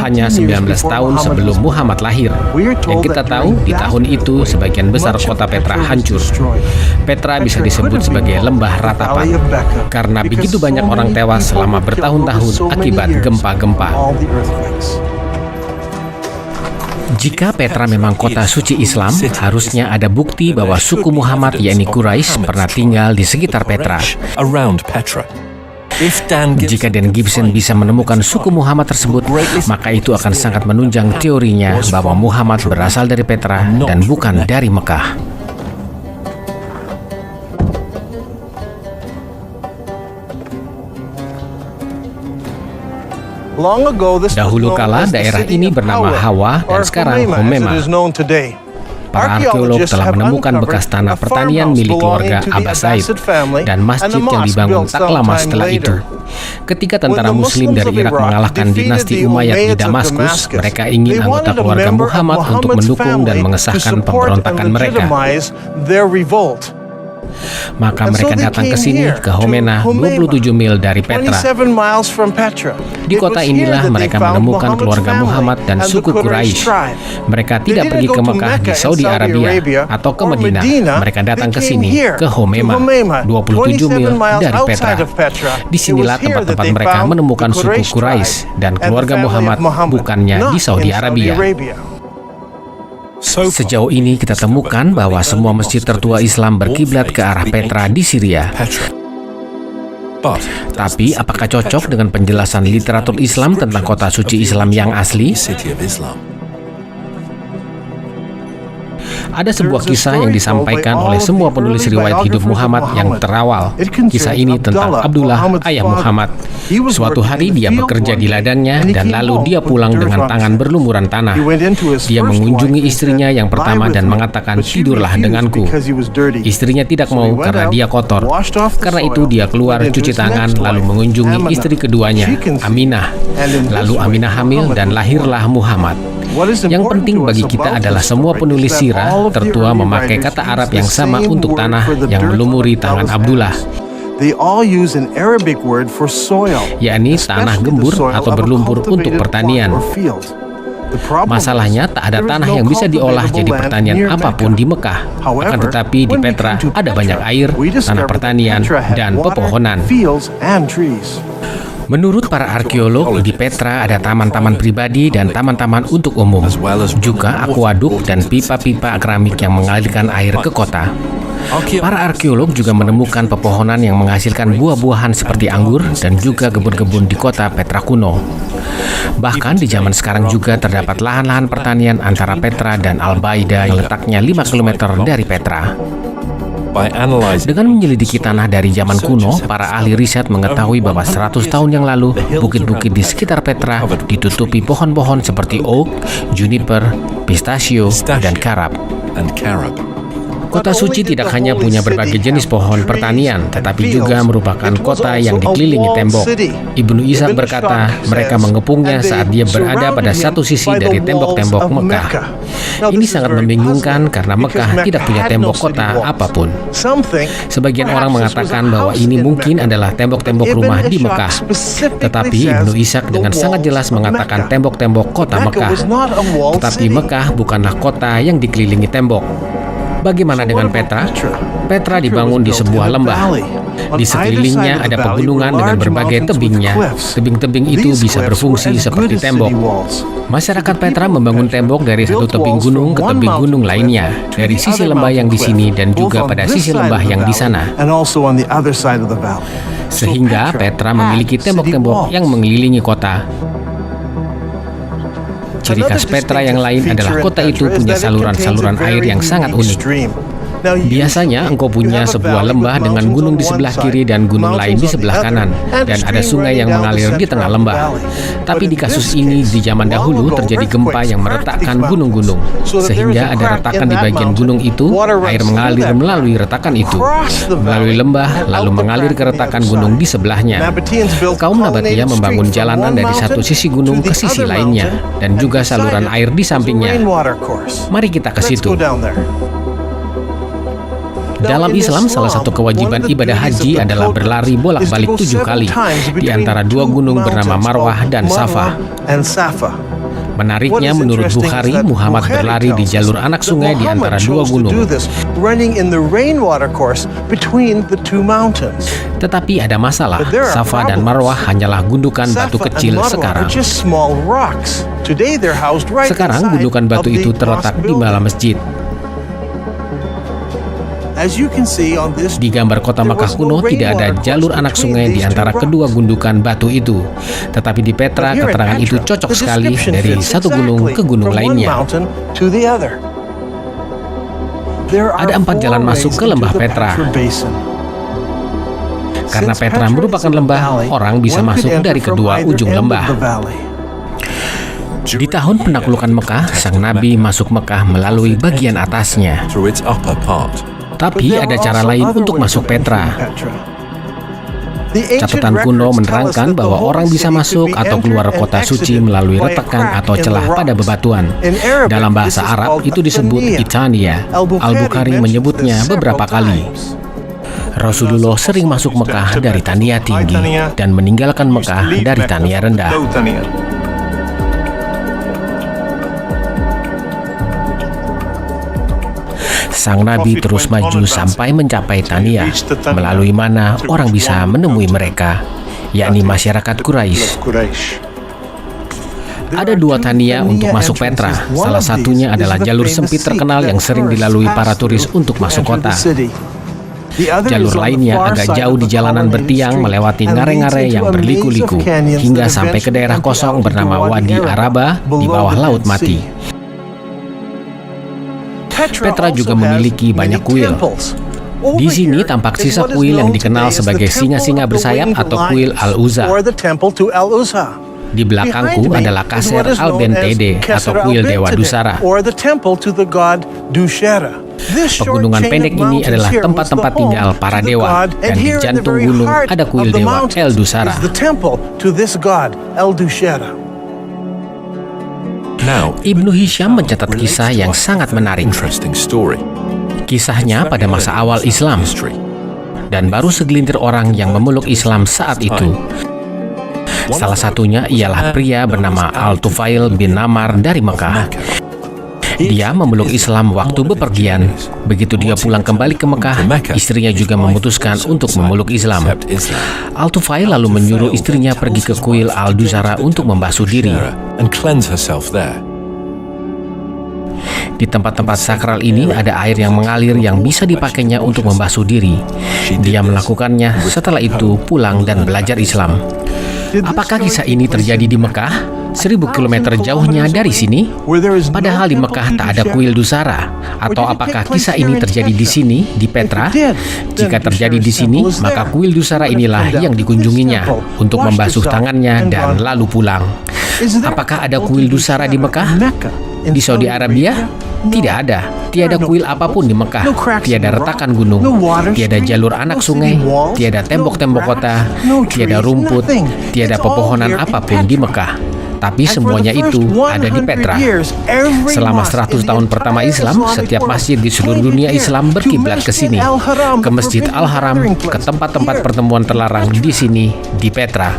hanya 19 tahun sebelum Muhammad lahir. Dan kita tahu, di tahun itu sebagian besar kota Petra hancur. Petra bisa disebut sebagai lembah ratapan, karena begitu banyak orang tewas selama bertahun-tahun akibat gempa-gempa. Jika Petra memang kota suci Islam, harusnya ada bukti bahwa suku Muhammad yakni Quraisy pernah tinggal di sekitar Petra. Jika Dan Gibson bisa menemukan suku Muhammad tersebut, maka itu akan sangat menunjang teorinya bahwa Muhammad berasal dari Petra dan bukan dari Mekah. Dahulu kala daerah ini bernama Hawa dan sekarang Homema. Para arkeolog telah menemukan bekas tanah pertanian milik keluarga Abbasid dan masjid yang dibangun tak lama setelah itu. Ketika tentara Muslim dari Irak mengalahkan dinasti Umayyad di Damaskus, mereka ingin anggota keluarga Muhammad untuk mendukung dan mengesahkan pemberontakan mereka. Maka mereka datang ke sini, ke Homena, 27 mil dari Petra. Di kota inilah mereka menemukan keluarga Muhammad dan suku Quraisy. Mereka tidak pergi ke Mekah di Saudi Arabia atau ke Madinah. Mereka datang ke sini, ke Homema, 27 mil dari Petra. Disinilah tempat-tempat mereka menemukan suku Quraisy dan keluarga Muhammad, bukannya di Saudi Arabia. Sejauh ini kita temukan bahwa semua masjid tertua Islam berkiblat ke arah Petra di Syria. Tapi apakah cocok dengan penjelasan literatur Islam tentang kota suci Islam yang asli? Ada sebuah kisah yang disampaikan oleh semua penulis riwayat hidup Muhammad yang terawal. Kisah ini tentang Abdullah, ayah Muhammad. Suatu hari dia bekerja di ladangnya dan lalu dia pulang dengan tangan berlumuran tanah. Dia mengunjungi istrinya yang pertama dan mengatakan, "Tidurlah denganku." Istrinya tidak mau karena dia kotor. Karena itu dia keluar cuci tangan lalu mengunjungi istri keduanya, Aminah. Lalu Aminah hamil dan lahirlah Muhammad. Yang penting bagi kita adalah semua penulis sirah tertua memakai kata Arab yang sama untuk tanah yang melumuri tangan Abdullah, yakni tanah gembur atau berlumpur untuk pertanian. Masalahnya tak ada tanah yang bisa diolah jadi pertanian apapun di Mekah. Akan tetapi di Petra ada banyak air, tanah pertanian, dan pepohonan. Menurut para arkeolog, di Petra ada taman-taman pribadi dan taman-taman untuk umum, juga akuaduk dan pipa-pipa keramik yang mengalirkan air ke kota. Para arkeolog juga menemukan pepohonan yang menghasilkan buah-buahan seperti anggur dan juga kebun-kebun di kota Petra kuno. Bahkan di zaman sekarang juga terdapat lahan-lahan pertanian antara Petra dan Al-Baida yang letaknya 5 km dari Petra. Dengan menyelidiki tanah dari zaman kuno, para ahli riset mengetahui bahwa 100 tahun yang lalu, bukit-bukit di sekitar Petra ditutupi pohon-pohon seperti oak, juniper, pistachio, dan karab. Kota suci tidak hanya punya berbagai jenis pohon pertanian, tetapi juga merupakan kota yang dikelilingi tembok. Ibnu Ishaq berkata, mereka mengepungnya saat dia berada pada satu sisi dari tembok-tembok Mekah. Ini sangat membingungkan karena Mekah tidak punya tembok kota apapun. Sebagian orang mengatakan bahwa ini mungkin adalah tembok-tembok rumah di Mekah. Tetapi Ibnu Ishaq dengan sangat jelas mengatakan tembok-tembok kota Mekah. Tetapi Mekah bukanlah kota yang dikelilingi tembok. Bagaimana dengan Petra? Petra dibangun di sebuah lembah. Di sekelilingnya ada pegunungan dengan berbagai tebingnya. Tebing-tebing itu bisa berfungsi seperti tembok. Masyarakat Petra membangun tembok dari satu tebing gunung ke tebing gunung lainnya, dari sisi lembah yang di sini dan juga pada sisi lembah yang di sana. Sehingga Petra memiliki tembok-tembok yang mengelilingi kota. Ciri khas Petra yang lain adalah kota itu punya saluran-saluran air yang sangat unik. Biasanya engkau punya sebuah lembah dengan gunung di sebelah kiri dan gunung lain di sebelah kanan, dan ada sungai yang mengalir di tengah lembah. Tapi di kasus ini di zaman dahulu terjadi gempa yang meretakkan gunung-gunung, sehingga ada retakan di bagian gunung itu. Air mengalir melalui retakan itu, melalui lembah, lalu mengalir ke retakan gunung di sebelahnya. Kaum Nabatea membangun jalanan dari satu sisi gunung ke sisi lainnya, dan juga saluran air di sampingnya. Mari kita ke situ. Dalam Islam, salah satu kewajiban ibadah haji adalah berlari bolak-balik 7 kali di antara 2 gunung bernama Marwah dan Safa. Menariknya, menurut Bukhari, Muhammad berlari di jalur anak sungai di antara 2 gunung. Tetapi ada masalah, Safa dan Marwah hanyalah gundukan batu kecil sekarang. Sekarang gundukan batu itu terletak di bawah masjid. Di gambar kota Mekah kuno tidak ada jalur anak sungai di antara kedua gundukan batu itu. Tetapi di Petra, keterangan itu cocok sekali dari satu gunung ke gunung lainnya. Ada 4 jalan masuk ke lembah Petra. Karena Petra merupakan lembah, orang bisa masuk dari kedua ujung lembah. Di tahun penaklukan Mekah, sang Nabi masuk Mekah melalui bagian atasnya. Tapi ada cara lain untuk masuk Petra. Catatan kuno menerangkan bahwa orang bisa masuk atau keluar kota suci melalui retakan atau celah pada bebatuan. Dalam bahasa Arab itu disebut Itania. Al-Bukhari menyebutnya beberapa kali. Rasulullah sering masuk Mekah dari Tania tinggi dan meninggalkan Mekah dari Tania rendah. Sang Nabi terus maju sampai mencapai Tania, melalui mana orang bisa menemui mereka, yakni masyarakat Quraisy. Ada 2 Tania untuk masuk Petra. Salah satunya adalah jalur sempit terkenal yang sering dilalui para turis untuk masuk kota. Jalur lainnya agak jauh di jalanan bertiang melewati ngare-ngare yang berliku-liku, hingga sampai ke daerah kosong bernama Wadi Araba di bawah Laut Mati. Petra juga memiliki banyak kuil. Di sini tampak sisa kuil yang dikenal sebagai singa-singa bersayap atau kuil Al-Uzza. Di belakangku adalah Kaser Al-Bentede atau kuil Dewa Dusara. Pegunungan pendek ini adalah tempat-tempat tinggal para dewa, dan di jantung gunung ada kuil Dewa El Dusara. Ibnu Hisham mencatat kisah yang sangat menarik. Kisahnya pada masa awal Islam, dan baru segelintir orang yang memeluk Islam saat itu. Salah satunya ialah pria bernama Al-Tufail bin Namar dari Mekah. Dia memeluk Islam waktu bepergian. Begitu dia pulang kembali ke Mekah, istrinya juga memutuskan untuk memeluk Islam. Al-Tufail lalu menyuruh istrinya pergi ke kuil Al-Dusara untuk membasuh diri. Di tempat-tempat sakral ini ada air yang mengalir yang bisa dipakainya untuk membasuh diri. Dia melakukannya, setelah itu pulang dan belajar Islam. Apakah kisah ini terjadi di Mekah? 1000 km jauhnya dari sini? Padahal di Mekah tak ada kuil Dusara. Atau apakah kisah ini terjadi di sini, di Petra? Jika terjadi di sini, maka kuil Dusara inilah yang dikunjunginya untuk membasuh tangannya dan lalu pulang. Apakah ada kuil Dusara di Mekah? Di Saudi Arabia? Tidak ada. Tiada kuil apapun di Mekah. Tiada retakan gunung. Tiada jalur anak sungai. Tiada tembok-tembok kota. Tiada rumput. Tiada pepohonan apapun di Mekah. Tapi semuanya itu ada di Petra. Selama 100 tahun pertama Islam, setiap masjid di seluruh dunia Islam berkiblat ke sini, ke Masjid Al-Haram, ke tempat-tempat pertemuan terlarang di sini, di Petra.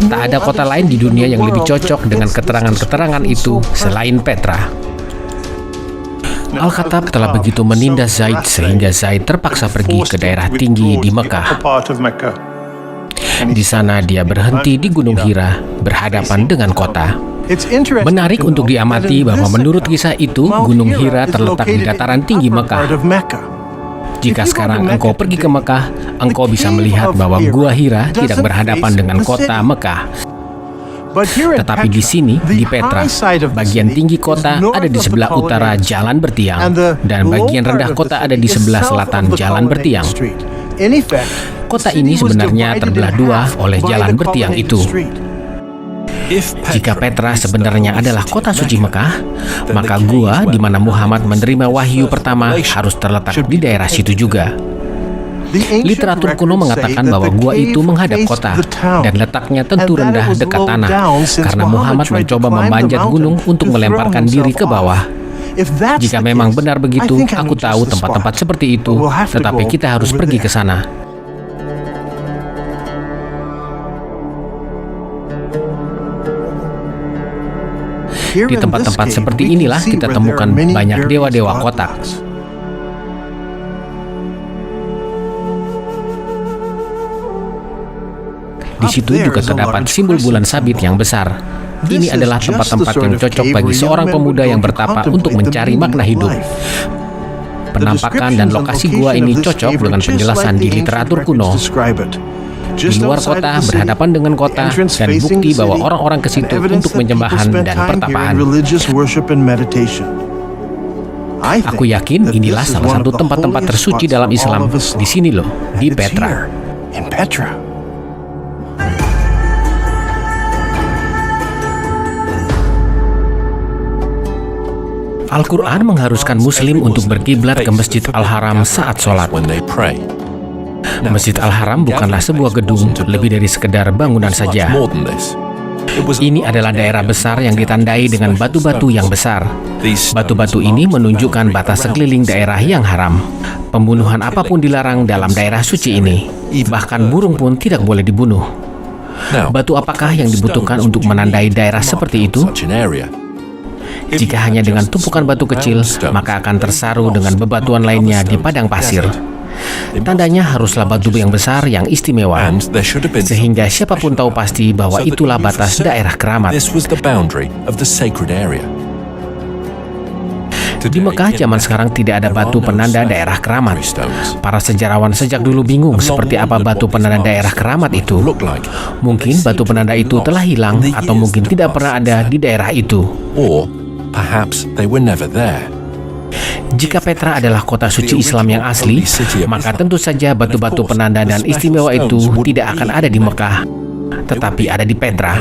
Tak ada kota lain di dunia yang lebih cocok dengan keterangan-keterangan itu selain Petra. Al-Khattab telah begitu menindas Zaid sehingga Zaid terpaksa pergi ke daerah tinggi di Mekah. Di sana dia berhenti di Gunung Hira, berhadapan dengan kota. Menarik untuk diamati bahwa menurut kisah itu, Gunung Hira terletak di dataran tinggi Mekah. Jika sekarang engkau pergi ke Mekah, engkau bisa melihat bahwa Gua Hira tidak berhadapan dengan kota Mekah. Tetapi di sini, di Petra, bagian tinggi kota ada di sebelah utara jalan bertiang, dan bagian rendah kota ada di sebelah selatan jalan bertiang. Kota ini sebenarnya terbelah dua oleh jalan bertiang itu. Jika Petra sebenarnya adalah kota suci Mekah, maka gua di mana Muhammad menerima wahyu pertama harus terletak di daerah situ juga. Literatur kuno mengatakan bahwa gua itu menghadap kota dan letaknya tentu rendah dekat tanah karena Muhammad mencoba memanjat gunung untuk melemparkan diri ke bawah. Jika memang benar begitu, aku tahu tempat-tempat seperti itu, tetapi kita harus pergi ke sana. Di tempat-tempat seperti inilah kita temukan banyak dewa-dewa kotak. Di situ juga terdapat simbol bulan sabit yang besar. Ini adalah tempat-tempat yang cocok bagi seorang pemuda yang bertapa untuk mencari makna hidup. Penampakan dan lokasi gua ini cocok dengan penjelasan di literatur kuno. Di luar kota, berhadapan dengan kota, dan bukti bahwa orang-orang ke situ untuk penyembahan dan pertapaan. Aku yakin inilah salah satu tempat-tempat tersuci dalam Islam. Di sini loh, di Petra. Al-Quran mengharuskan Muslim untuk berkiblat ke Masjid Al-Haram saat sholat. Masjid Al-Haram bukanlah sebuah gedung, lebih dari sekedar bangunan saja. Ini adalah daerah besar yang ditandai dengan batu-batu yang besar. Batu-batu ini menunjukkan batas sekeliling daerah yang haram. Pembunuhan apapun dilarang dalam daerah suci ini. Bahkan burung pun tidak boleh dibunuh. Batu apakah yang dibutuhkan untuk menandai daerah seperti itu? Jika hanya dengan tumpukan batu kecil, maka akan tersaru dengan bebatuan lainnya di padang pasir. Tandanya haruslah batu yang besar yang istimewa, sehingga siapapun tahu pasti bahwa itulah batas daerah keramat. Di Mekah zaman sekarang tidak ada batu penanda daerah keramat. Para sejarawan sejak dulu bingung seperti apa batu penanda daerah keramat itu. Mungkin batu penanda itu telah hilang atau mungkin tidak pernah ada di daerah itu. Jika Petra adalah kota suci Islam yang asli, maka tentu saja batu-batu penanda dan istimewa itu tidak akan ada di Mekah, tetapi ada di Petra.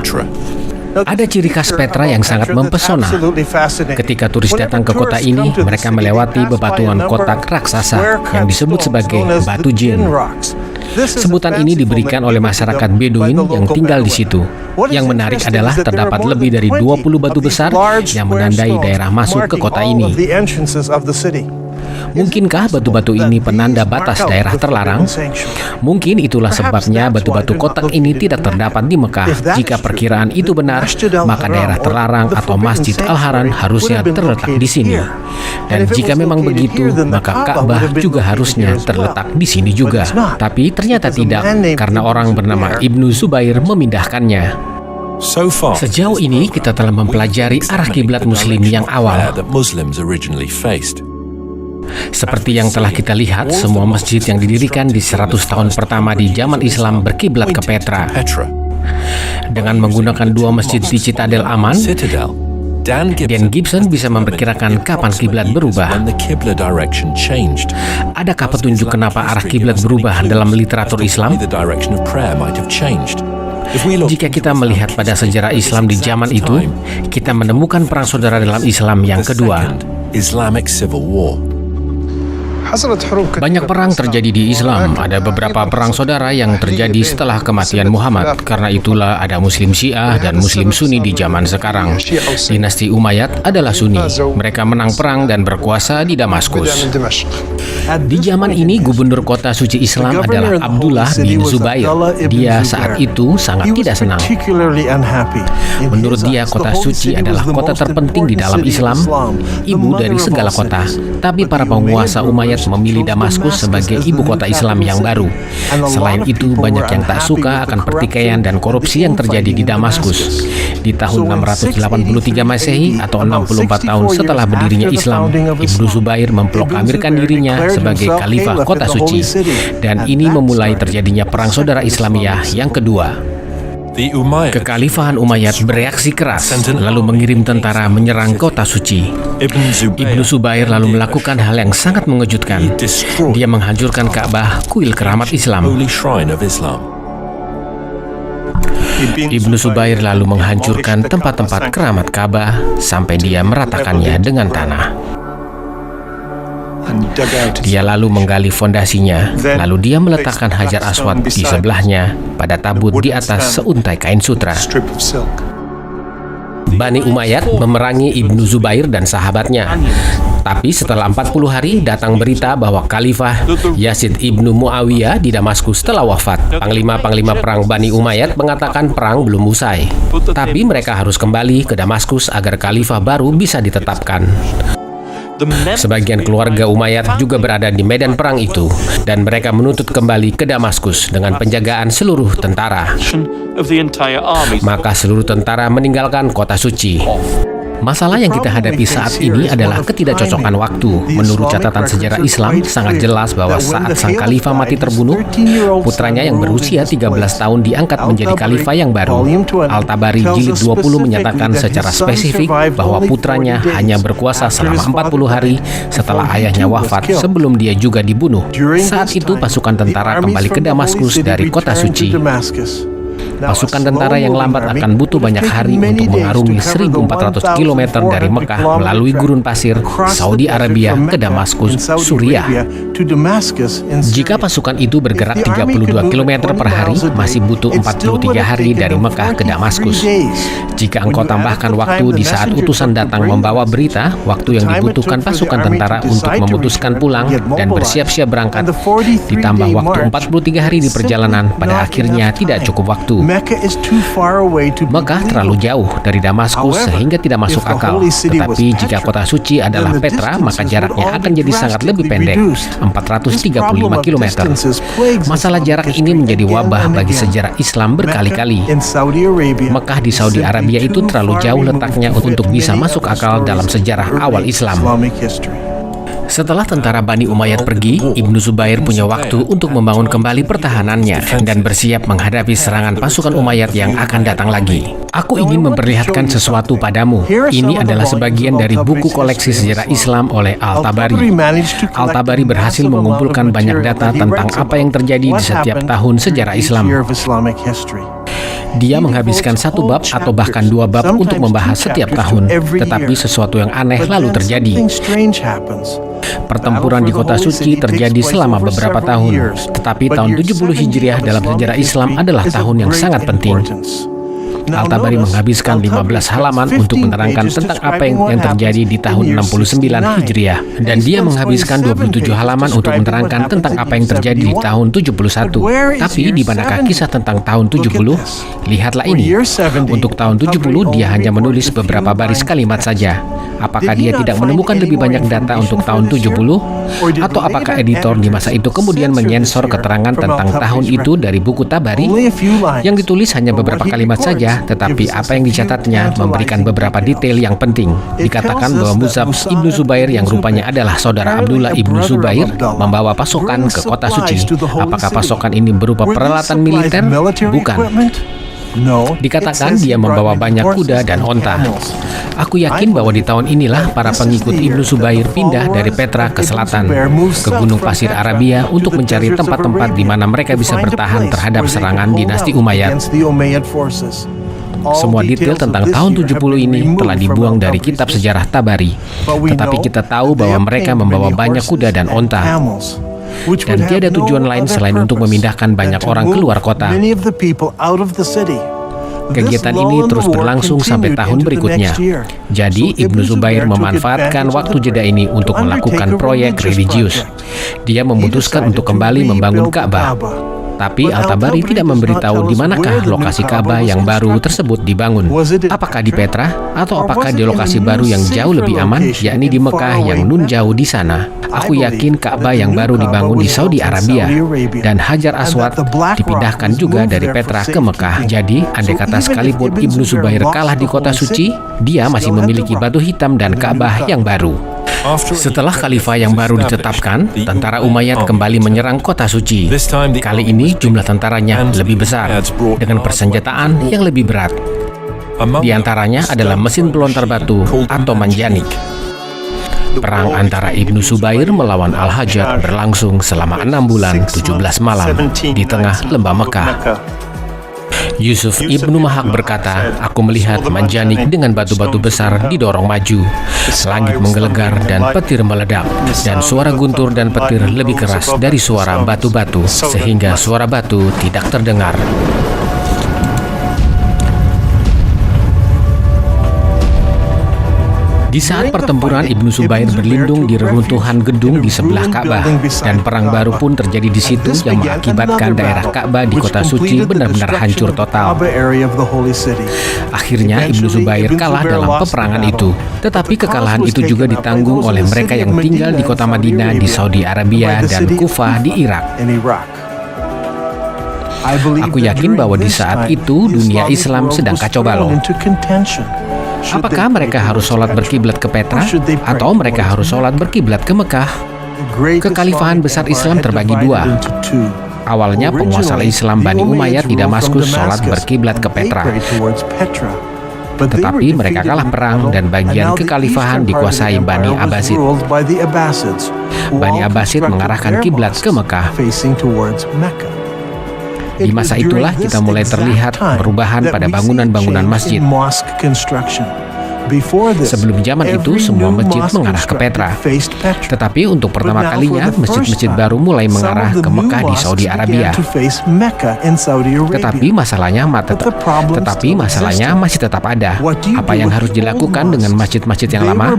Ada ciri khas Petra yang sangat mempesona. Ketika turis datang ke kota ini, mereka melewati bebatuan kotak raksasa yang disebut sebagai batu jin. Sebutan ini diberikan oleh masyarakat Beduin yang tinggal di situ. Yang menarik adalah terdapat lebih dari 20 batu besar yang menandai daerah masuk ke kota ini. Mungkinkah batu-batu ini penanda batas daerah terlarang? Mungkin itulah sebabnya batu-batu kotak ini tidak terdapat di Mekah. Jika perkiraan itu benar, maka daerah terlarang atau Masjid Al-Haram harusnya terletak di sini. Dan jika memang begitu, maka Ka'bah juga harusnya terletak di sini juga. Tapi ternyata tidak, karena orang bernama Ibnu Zubair memindahkannya. Sejauh ini kita telah mempelajari arah kiblat Muslim yang awal. Seperti yang telah kita lihat, semua masjid yang didirikan di 100 tahun pertama di zaman Islam berkiblat ke Petra. Dengan menggunakan dua masjid di Citadel Aman, Dan Gibson bisa memperkirakan kapan kiblat berubah. Adakah petunjuk kenapa arah kiblat berubah dalam literatur Islam? Jika kita melihat pada sejarah Islam di zaman itu, kita menemukan perang saudara dalam Islam yang kedua. Banyak perang terjadi di Islam. Ada beberapa perang saudara yang terjadi setelah kematian Muhammad. Karena itulah ada Muslim Syiah dan Muslim Sunni di zaman sekarang. Dinasti Umayyad adalah Sunni. Mereka menang perang dan berkuasa di Damaskus. Di zaman ini, gubernur kota suci Islam adalah Abdullah bin Zubair. Dia saat itu sangat tidak senang. Menurut dia, kota suci adalah kota terpenting di dalam Islam, ibu dari segala kota. Tapi para penguasa Umayyad memilih Damaskus sebagai ibu kota Islam yang baru. Selain itu, banyak yang tak suka akan pertikaian dan korupsi yang terjadi di Damaskus. Di tahun 683 Masehi atau 64 tahun setelah berdirinya Islam, Ibnu Zubair memproklamirkan dirinya sebagai khalifah kota suci. Dan ini memulai terjadinya perang saudara Islamiyah yang kedua. Kekhalifahan Umayyad bereaksi keras, lalu mengirim tentara menyerang kota suci. Ibnu Zubair lalu melakukan hal yang sangat mengejutkan. Dia menghancurkan Ka'bah, kuil keramat Islam. Ibnu Zubair lalu menghancurkan tempat-tempat keramat Ka'bah sampai dia meratakannya dengan tanah. Dia lalu menggali fondasinya, lalu dia meletakkan Hajar Aswad di sebelahnya pada tabut di atas seuntai kain sutra. Bani Umayyad memerangi Ibnu Zubair dan sahabatnya. Tapi setelah 40 hari datang berita bahwa Khalifah Yazid ibnu Muawiyah di Damaskus telah wafat. Panglima-panglima perang Bani Umayyad mengatakan perang belum usai. Tapi mereka harus kembali ke Damaskus agar Khalifah baru bisa ditetapkan. Sebagian keluarga Umayyad juga berada di medan perang itu, dan mereka menuntut kembali ke Damaskus dengan penjagaan seluruh tentara. Maka seluruh tentara meninggalkan kota suci. Masalah yang kita hadapi saat ini adalah ketidakcocokan waktu. Menurut catatan sejarah Islam, sangat jelas bahwa saat sang khalifah mati terbunuh, putranya yang berusia 13 tahun diangkat menjadi khalifah yang baru. Al-Tabari jilid 20 menyatakan secara spesifik bahwa putranya hanya berkuasa selama 40 hari setelah ayahnya wafat sebelum dia juga dibunuh. Saat itu pasukan tentara kembali ke Damaskus dari kota suci. Pasukan tentara yang lambat akan butuh banyak hari untuk mengarungi 1.400 km dari Mekah melalui gurun pasir Saudi Arabia ke Damaskus, Suriah. Jika pasukan itu bergerak 32 km per hari, masih butuh 43 hari dari Mekah ke Damaskus. Jika engkau tambahkan waktu di saat utusan datang membawa berita, waktu yang dibutuhkan pasukan tentara untuk memutuskan pulang dan bersiap-siap berangkat, ditambah waktu 43 hari di perjalanan, pada akhirnya tidak cukup waktu. Mekah terlalu jauh dari Damaskus sehingga tidak masuk akal. Tetapi jika kota suci adalah Petra, maka jaraknya akan jadi sangat lebih pendek, 435 km. Masalah jarak ini menjadi wabah bagi sejarah Islam berkali-kali. Mekah di Saudi Arabia itu terlalu jauh letaknya untuk bisa masuk akal dalam sejarah awal Islam. Setelah tentara Bani Umayyad pergi, Ibnu Zubair punya waktu untuk membangun kembali pertahanannya dan bersiap menghadapi serangan pasukan Umayyad yang akan datang lagi. Aku ingin memperlihatkan sesuatu padamu. Ini adalah sebagian dari buku koleksi sejarah Islam oleh Al-Tabari. Al-Tabari berhasil mengumpulkan banyak data tentang apa yang terjadi di setiap tahun sejarah Islam. Dia menghabiskan satu bab atau bahkan dua bab untuk membahas setiap tahun, tetapi sesuatu yang aneh lalu terjadi. Pertempuran di kota suci terjadi selama beberapa tahun, tetapi tahun 70 Hijriah dalam sejarah Islam adalah tahun yang sangat penting. Al-Tabari menghabiskan 15 halaman untuk menerangkan tentang apa yang terjadi di tahun 69 Hijriah, dan dia menghabiskan 27 halaman untuk menerangkan tentang apa yang terjadi di tahun 71. Tapi di manakah kisah tentang tahun 70? Lihatlah ini. Untuk tahun 70 dia hanya menulis beberapa baris kalimat saja. Apakah dia tidak menemukan lebih banyak data untuk tahun 70? Atau apakah editor di masa itu kemudian menyensor keterangan tentang tahun itu dari buku Tabari? Yang ditulis hanya beberapa kalimat saja, tetapi apa yang dicatatnya memberikan beberapa detail yang penting. Dikatakan bahwa Mus'ab ibnu Zubair yang rupanya adalah saudara Abdullah ibnu Zubair membawa pasukan ke kota suci. Apakah pasukan ini berupa peralatan militer? Bukan. Dikatakan dia membawa banyak kuda dan onta. Aku yakin bahwa di tahun inilah para pengikut Ibnu Zubair pindah dari Petra ke selatan, ke Gunung Pasir Arabia untuk mencari tempat-tempat di mana mereka bisa bertahan terhadap serangan dinasti Umayyad. Semua detail tentang tahun 70 ini telah dibuang dari kitab sejarah Tabari. Tetapi kita tahu bahwa mereka membawa banyak kuda dan onta. Dan tiada tujuan lain selain untuk memindahkan banyak orang keluar kota. Kegiatan ini terus berlangsung sampai tahun berikutnya. Jadi, Ibnu Zubair memanfaatkan waktu jeda ini untuk melakukan proyek religius. Dia memutuskan untuk kembali membangun Ka'bah. Tapi Al-Tabari tidak memberitahu di manakah lokasi Ka'bah yang baru tersebut dibangun. Apakah di Petra atau apakah di lokasi baru yang jauh lebih aman, yakni di Mekah yang nun jauh di sana. Aku yakin Ka'bah yang baru dibangun di Saudi Arabia dan Hajar Aswad dipindahkan juga dari Petra ke Mekah. Jadi, andai kata sekalipun Ibnu Zubair kalah di kota suci, dia masih memiliki batu hitam dan Ka'bah yang baru. Setelah khalifah yang baru ditetapkan, tentara Umayyad kembali menyerang kota suci. Kali ini jumlah tentaranya lebih besar, dengan persenjataan yang lebih berat. Di antaranya adalah mesin pelontar batu atau manjanik. Perang antara Ibnu Zubair melawan Al-Hajjaj berlangsung selama 6 bulan 17 malam di tengah lembah Mekah. Yusuf Ibnu Mahak berkata, "Aku melihat manjanik dengan batu-batu besar didorong maju. Langit menggelegar dan petir meledak, dan suara guntur dan petir lebih keras dari suara batu-batu, sehingga suara batu tidak terdengar." Di saat pertempuran, Ibnu Zubair berlindung di reruntuhan gedung di sebelah Ka'bah, dan perang baru pun terjadi di situ yang mengakibatkan daerah Ka'bah di kota suci benar-benar hancur total. Akhirnya Ibnu Zubair kalah dalam peperangan itu, tetapi kekalahan itu juga ditanggung oleh mereka yang tinggal di kota Madinah di Saudi Arabia dan Kufah di Irak. Aku yakin bahwa di saat itu dunia Islam sedang kacau balau. Apakah mereka harus sholat berkiblat ke Petra, atau mereka harus sholat berkiblat ke Mekah? Kekhalifahan besar Islam terbagi dua. Awalnya penguasa Islam Bani Umayyad di Damaskus sholat berkiblat ke Petra. Tetapi mereka kalah perang dan bagian kekhalifahan dikuasai Bani Abbasid. Bani Abbasid mengarahkan kiblat ke Mekah. Di masa itulah kita mulai terlihat perubahan pada bangunan-bangunan masjid. Sebelum zaman itu, semua masjid mengarah ke Petra. Tetapi untuk pertama kalinya, masjid-masjid baru mulai mengarah ke Mekah di Saudi Arabia. Tetapi masalahnya masih tetap ada. Apa yang harus dilakukan dengan masjid-masjid yang lama?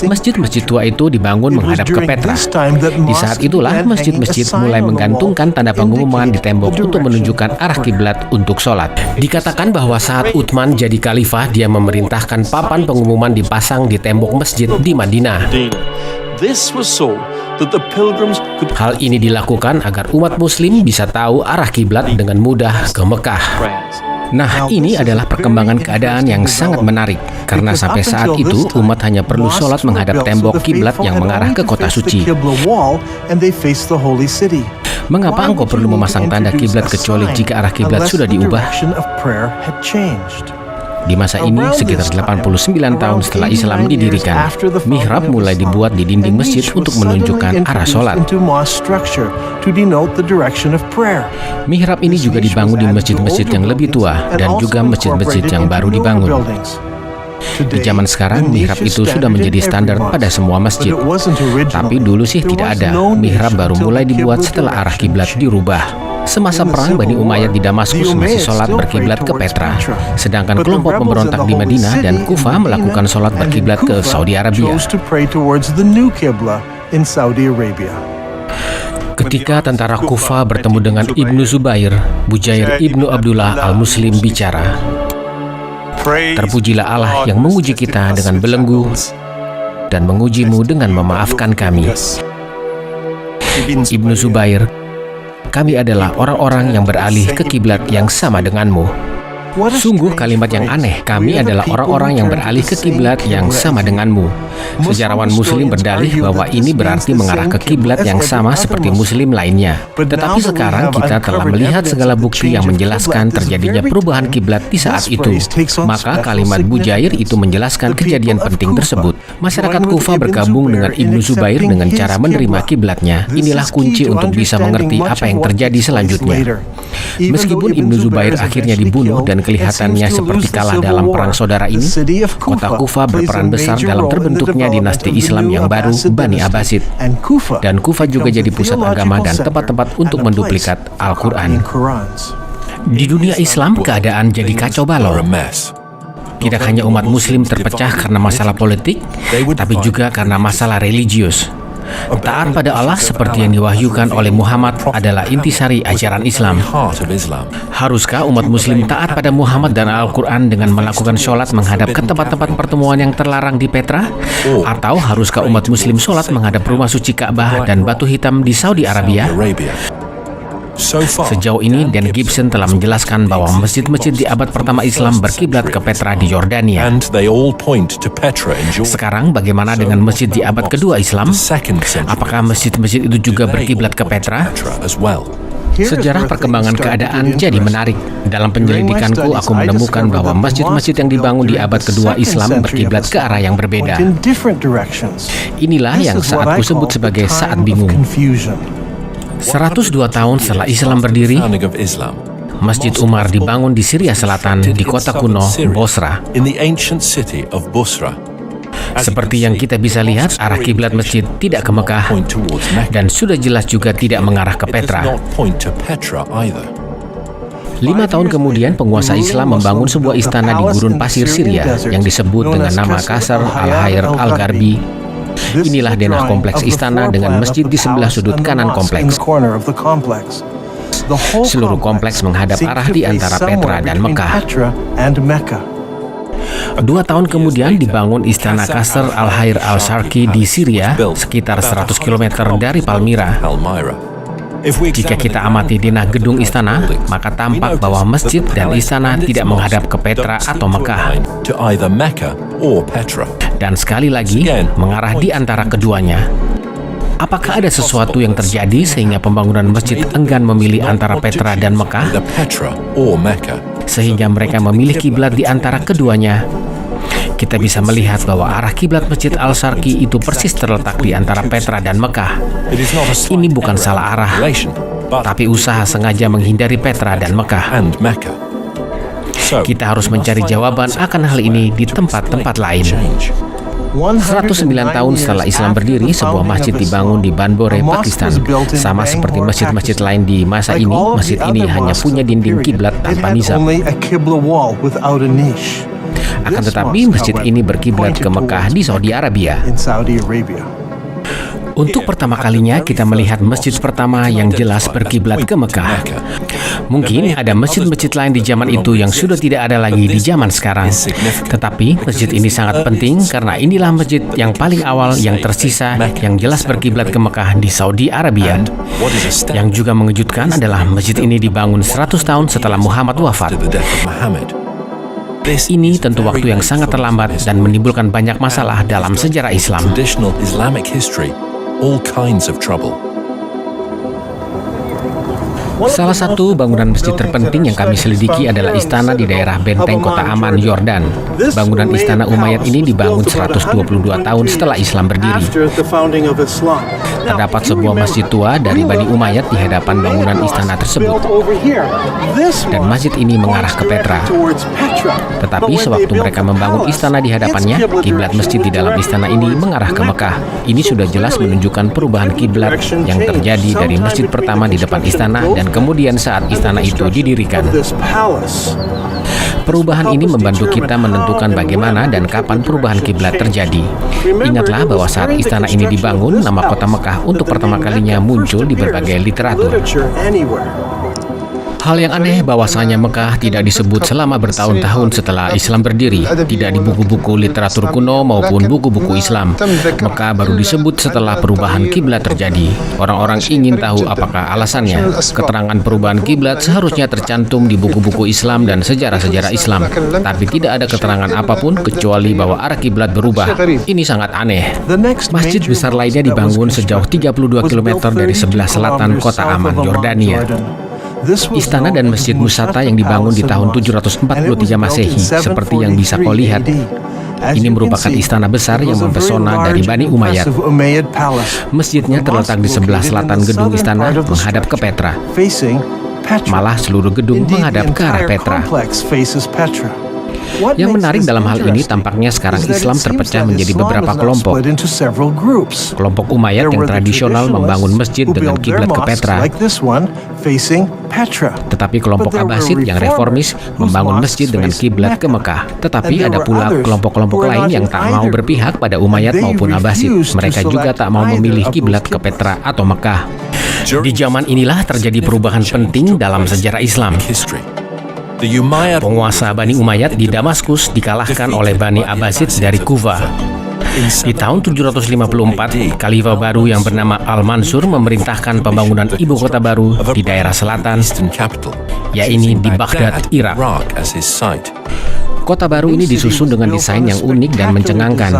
Masjid-masjid tua itu dibangun menghadap ke Petra. Di saat itulah, masjid-masjid mulai menggantungkan tanda pengumuman di tembok untuk menunjukkan arah kiblat untuk sholat. Dikatakan bahwa saat Utsman jadi khalifah, dia memerintahkan papan pengumuman dipasang di tembok masjid di Madinah. Hal ini dilakukan agar umat muslim bisa tahu arah kiblat dengan mudah ke Mekah. Nah, ini adalah perkembangan keadaan yang sangat menarik, karena sampai saat itu umat hanya perlu sholat menghadap tembok kiblat yang mengarah ke kota suci. Mengapa engkau perlu memasang tanda kiblat kecuali jika arah kiblat sudah diubah? Di masa ini, sekitar 89 tahun setelah Islam didirikan, mihrab mulai dibuat di dinding masjid untuk menunjukkan arah sholat. Mihrab ini juga dibangun di masjid-masjid yang lebih tua dan juga masjid-masjid yang baru dibangun. Di zaman sekarang, mihrab itu sudah menjadi standar pada semua masjid. Tapi dulu sih tidak ada. Mihrab baru mulai dibuat setelah arah kiblat dirubah. Semasa perang, Bani Umayyad di Damaskus masih sholat berkiblat ke Petra, sedangkan kelompok pemberontak di Madinah dan Kufah melakukan sholat berkiblat ke Saudi Arabia. Ketika tentara Kufah bertemu dengan Ibnu Zubair, Bujair Ibnu Abdullah Al-Muslim bicara, "Terpujilah Allah yang menguji kita dengan belenggu dan mengujimu dengan memaafkan kami." Ibnu Zubair, "Kami adalah orang-orang yang beralih ke kiblat yang sama denganmu." Sungguh kalimat yang aneh. Kami adalah orang-orang yang beralih ke kiblat yang sama denganmu. Sejarawan Muslim berdalih bahwa ini berarti mengarah ke kiblat yang sama seperti Muslim lainnya. Tetapi sekarang kita telah melihat segala bukti yang menjelaskan terjadinya perubahan kiblat di saat itu. Maka kalimat Bujair itu menjelaskan kejadian penting tersebut. Masyarakat Kufah bergabung dengan Ibnu Zubair dengan cara menerima kiblatnya. Inilah kunci untuk bisa mengerti apa yang terjadi selanjutnya. Meskipun Ibnu Zubair akhirnya dibunuh dan kelihatannya seperti kalah dalam perang saudara ini, kota Kufah berperan besar dalam terbentuknya dinasti Islam yang baru, Bani Abbasid. Dan Kufah juga jadi pusat agama dan tempat-tempat untuk menduplikat Al-Quran. Di dunia Islam, keadaan jadi kacau balau. Tidak hanya umat muslim terpecah karena masalah politik, tapi juga karena masalah religius. Taat pada Allah seperti yang diwahyukan oleh Muhammad adalah intisari ajaran Islam. Haruskah umat muslim taat pada Muhammad dan Al-Quran dengan melakukan sholat menghadap ke tempat-tempat pertemuan yang terlarang di Petra? Atau haruskah umat muslim sholat menghadap rumah suci Ka'bah dan batu hitam di Saudi Arabia? Sejauh ini, Dan Gibson telah menjelaskan bahwa masjid-masjid di abad pertama Islam berkiblat ke Petra di Yordania. Sekarang, bagaimana dengan masjid di abad kedua Islam? Apakah masjid-masjid itu juga berkiblat ke Petra? Sejarah perkembangan keadaan jadi menarik. Dalam penyelidikanku, aku menemukan bahwa masjid-masjid yang dibangun di abad kedua Islam berkiblat ke arah yang berbeda. Inilah yang saat ku sebut sebagai saat bingung. 102 tahun setelah Islam berdiri, Masjid Umar dibangun di Syria Selatan di kota kuno Bosra. Seperti yang kita bisa lihat, arah kiblat masjid tidak ke Mekah dan sudah jelas juga tidak mengarah ke Petra. 5 tahun kemudian, penguasa Islam membangun sebuah istana di gurun pasir Syria yang disebut dengan nama Qasr al-Hayr al-Gharbi. Inilah denah kompleks istana dengan masjid di sebelah sudut kanan kompleks. Seluruh kompleks menghadap arah di antara Petra dan Mekah. 2 tahun kemudian dibangun istana Qasr al-Hayr al-Sharqi di Syria, sekitar 100 km dari Palmyra. Jika kita amati denah gedung istana, maka tampak bahwa masjid dan istana tidak menghadap ke Petra atau Mekah. Dan sekali lagi, mengarah di antara keduanya. Apakah ada sesuatu yang terjadi sehingga pembangunan masjid enggan memilih antara Petra dan Mekah? Sehingga mereka memilih kiblat di antara keduanya. Kita bisa melihat bahwa arah kiblat Masjid Al-Sharqi itu persis terletak di antara Petra dan Mekah. Ini bukan salah arah, tapi usaha sengaja menghindari Petra dan Mekah. Kita harus mencari jawaban akan hal ini di tempat-tempat lain. 109 tahun setelah Islam berdiri, sebuah masjid dibangun di Banbore, Pakistan. Sama seperti masjid-masjid lain di masa ini, masjid ini hanya punya dinding kiblat tanpa nizam. Akan tetapi, masjid ini berkiblat ke Mekah di Saudi Arabia. Untuk pertama kalinya, kita melihat masjid pertama yang jelas berkiblat ke Mekah. Mungkin ada masjid-masjid lain di zaman itu yang sudah tidak ada lagi di zaman sekarang. Tetapi masjid ini sangat penting karena inilah masjid yang paling awal yang tersisa yang jelas berkiblat ke Mekah di Saudi Arabia. Yang juga mengejutkan adalah masjid ini dibangun 100 tahun setelah Muhammad wafat. Ini tentu waktu yang sangat terlambat dan menimbulkan banyak masalah dalam sejarah Islam. Salah satu bangunan masjid terpenting yang kami selidiki adalah istana di daerah benteng kota Aman, Yordan. Bangunan istana Umayyad ini dibangun 122 tahun setelah Islam berdiri. Terdapat sebuah masjid tua dari Bani Umayyad di hadapan bangunan istana tersebut. Dan masjid ini mengarah ke Petra. Tetapi sewaktu mereka membangun istana di hadapannya, kiblat masjid di dalam istana ini mengarah ke Mekah. Ini sudah jelas menunjukkan perubahan kiblat yang terjadi dari masjid pertama di depan istana dan kemudian saat istana itu didirikan. Perubahan ini membantu kita menentukan bagaimana dan kapan perubahan kiblat terjadi. Ingatlah bahwa saat istana ini dibangun, nama kota Mekah untuk pertama kalinya muncul di berbagai literatur. Hal yang aneh bahwasanya Mekah tidak disebut selama bertahun-tahun setelah Islam berdiri, tidak di buku-buku literatur kuno maupun buku-buku Islam. Mekah baru disebut setelah perubahan kiblat terjadi. Orang-orang ingin tahu apakah alasannya. Keterangan perubahan kiblat seharusnya tercantum di buku-buku Islam dan sejarah-sejarah Islam, tapi tidak ada keterangan apapun kecuali bahwa arah kiblat berubah. Ini sangat aneh. Masjid besar lainnya dibangun sejauh 32 km dari sebelah selatan kota Aman, Yordania. Istana dan Masjid Musata yang dibangun di tahun 743 Masehi, seperti yang bisa kau lihat. Ini merupakan istana besar yang mempesona dari Bani Umayyad. Masjidnya terletak di sebelah selatan gedung istana menghadap ke Petra. Malah seluruh gedung menghadap ke arah Petra. Yang menarik dalam hal ini tampaknya sekarang Islam terpecah menjadi beberapa kelompok. Kelompok Umayyad yang tradisional membangun masjid dengan kiblat ke Petra. Tetapi kelompok Abbasid yang reformis membangun masjid dengan kiblat ke Mekah. Tetapi ada pula kelompok-kelompok lain yang tak mau berpihak pada Umayyad maupun Abbasid. Mereka juga tak mau memilih kiblat ke Petra atau Mekah. Di zaman inilah terjadi perubahan penting dalam sejarah Islam. Penguasa Bani Umayyad di Damaskus dikalahkan oleh Bani Abbasid dari Kufa. Di tahun 754, Khalifah baru yang bernama Al-Mansur memerintahkan pembangunan ibu kota baru di daerah selatan, yaitu di Baghdad, Irak. Kota baru ini disusun dengan desain yang unik dan mencengangkan.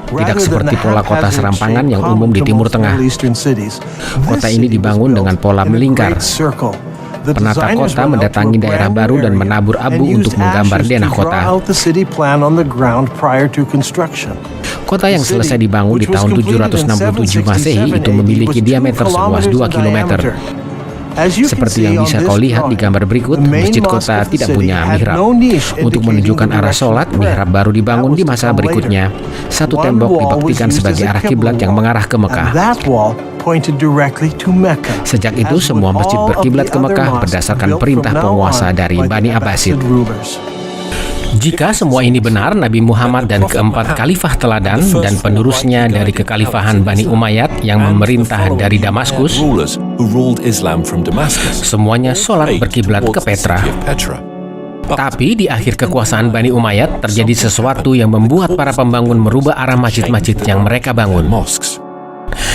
Tidak seperti pola kota serampangan yang umum di Timur Tengah. Kota ini dibangun dengan pola melingkar. Penata kota mendatangi daerah baru dan menabur abu untuk menggambar denah kota. Kota yang selesai dibangun di tahun 767 Masehi itu memiliki diameter seluas 2 km. Seperti yang bisa kau lihat di gambar berikut, masjid kota tidak punya mihrab. Untuk menunjukkan arah sholat, mihrab baru dibangun di masa berikutnya. Satu tembok dibuktikan sebagai arah kiblat yang mengarah ke Mekah. Sejak itu, semua masjid berkiblat ke Mekah berdasarkan perintah penguasa dari Bani Abbasid. Jika semua ini benar, Nabi Muhammad dan keempat khalifah teladan dan penerusnya dari kekhalifahan Bani Umayyad yang memerintah dari Damaskus, semuanya sholat berkiblat ke Petra. Tapi di akhir kekuasaan Bani Umayyad terjadi sesuatu yang membuat para pembangun merubah arah masjid-masjid yang mereka bangun.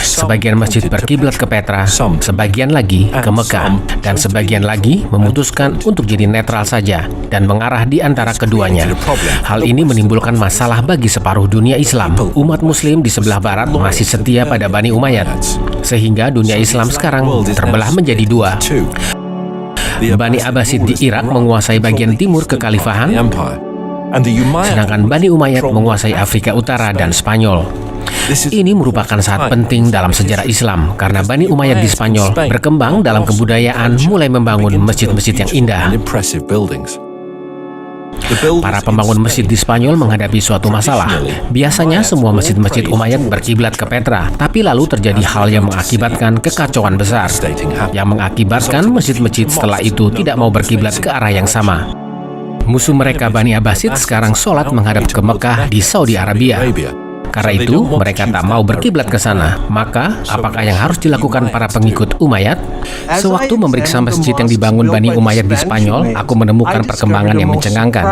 Sebagian masjid berkiblat ke Petra, sebagian lagi ke Mekah, dan sebagian lagi memutuskan untuk jadi netral saja dan mengarah di antara keduanya. Hal ini menimbulkan masalah bagi separuh dunia Islam. Umat Muslim di sebelah barat masih setia pada Bani Umayyad, sehingga dunia Islam sekarang terbelah menjadi dua. Bani Abbasid di Irak menguasai bagian timur kekhalifahan, sedangkan Bani Umayyad menguasai Afrika Utara dan Spanyol. Ini merupakan saat penting dalam sejarah Islam karena Bani Umayyad di Spanyol berkembang dalam kebudayaan, mulai membangun masjid-masjid yang indah. Para pembangun masjid di Spanyol menghadapi suatu masalah. Biasanya semua masjid-masjid Umayyad berkiblat ke Petra, tapi lalu terjadi hal yang mengakibatkan kekacauan besar, yang mengakibatkan masjid-masjid setelah itu tidak mau berkiblat ke arah yang sama. Musuh mereka Bani Abbasid sekarang sholat menghadap ke Mekah di Saudi Arabia. Karena itu, mereka tak mau berkiblat ke sana. Maka, apakah yang harus dilakukan para pengikut Umayyad? Sewaktu memeriksa masjid yang dibangun Bani Umayyad di Spanyol, aku menemukan perkembangan yang mencengangkan.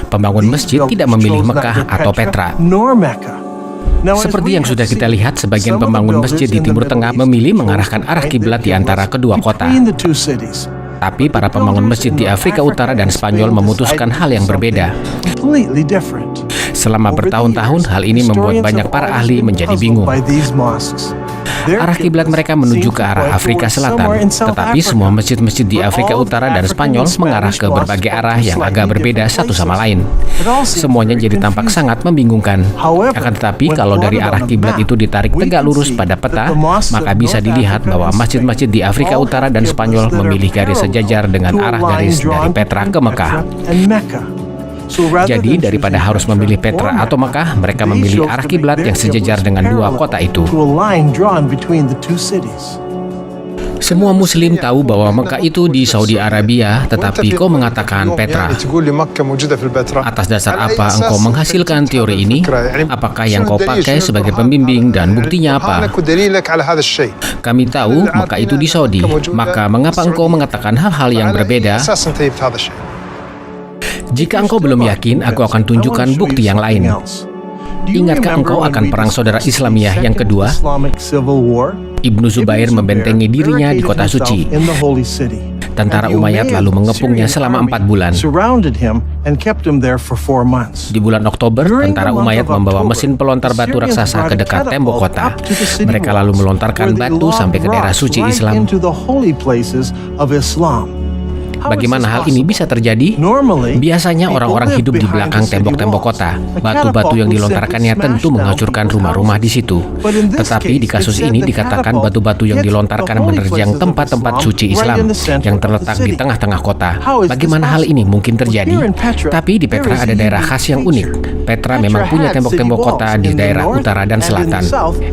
Pembangun masjid tidak memilih Mekah atau Petra. Seperti yang sudah kita lihat, sebagian pembangun masjid di Timur Tengah memilih mengarahkan arah kiblat di antara kedua kota. Tapi para pembangun masjid di Afrika Utara dan Spanyol memutuskan hal yang berbeda. Selama bertahun-tahun, hal ini membuat banyak para ahli menjadi bingung. Arah kiblat mereka menuju ke arah Afrika Selatan, tetapi semua masjid-masjid di Afrika Utara dan Spanyol mengarah ke berbagai arah yang agak berbeda satu sama lain. Semuanya jadi tampak sangat membingungkan. Akan tetapi, kalau dari arah kiblat itu ditarik tegak lurus pada peta, maka bisa dilihat bahwa masjid-masjid di Afrika Utara dan Spanyol memilih garis sejajar dengan arah garis dari Petra ke Mekah. Jadi daripada harus memilih Petra atau Mekah, mereka memilih arah kiblat yang sejajar dengan dua kota itu. Semua Muslim tahu bahwa Mekah itu di Saudi Arabia, tetapi kau mengatakan Petra. Atas dasar apa engkau menghasilkan teori ini? Apakah yang kau pakai sebagai pembimbing dan buktinya apa? Kami tahu Mekah itu di Saudi, maka mengapa engkau mengatakan hal-hal yang berbeda? Jika engkau belum yakin, aku akan tunjukkan bukti yang lain. Ingatkah engkau akan perang saudara Islamiyah yang kedua? Ibnu Zubair membentengi dirinya di kota suci. Tentara Umayyad lalu mengepungnya selama 4 bulan. Di bulan Oktober, tentara Umayyad membawa mesin pelontar batu raksasa ke dekat tembok kota. Mereka lalu melontarkan batu sampai ke daerah suci Islam. Bagaimana hal ini bisa terjadi? Biasanya orang-orang hidup di belakang tembok-tembok kota. Batu-batu yang dilontarkannya tentu menghancurkan rumah-rumah di situ. Tetapi di kasus ini dikatakan batu-batu yang dilontarkan menerjang tempat-tempat suci Islam yang terletak di tengah-tengah kota. Bagaimana hal ini mungkin terjadi? Tapi di Petra ada daerah khas yang unik. Petra memang punya tembok-tembok kota di daerah utara dan selatan.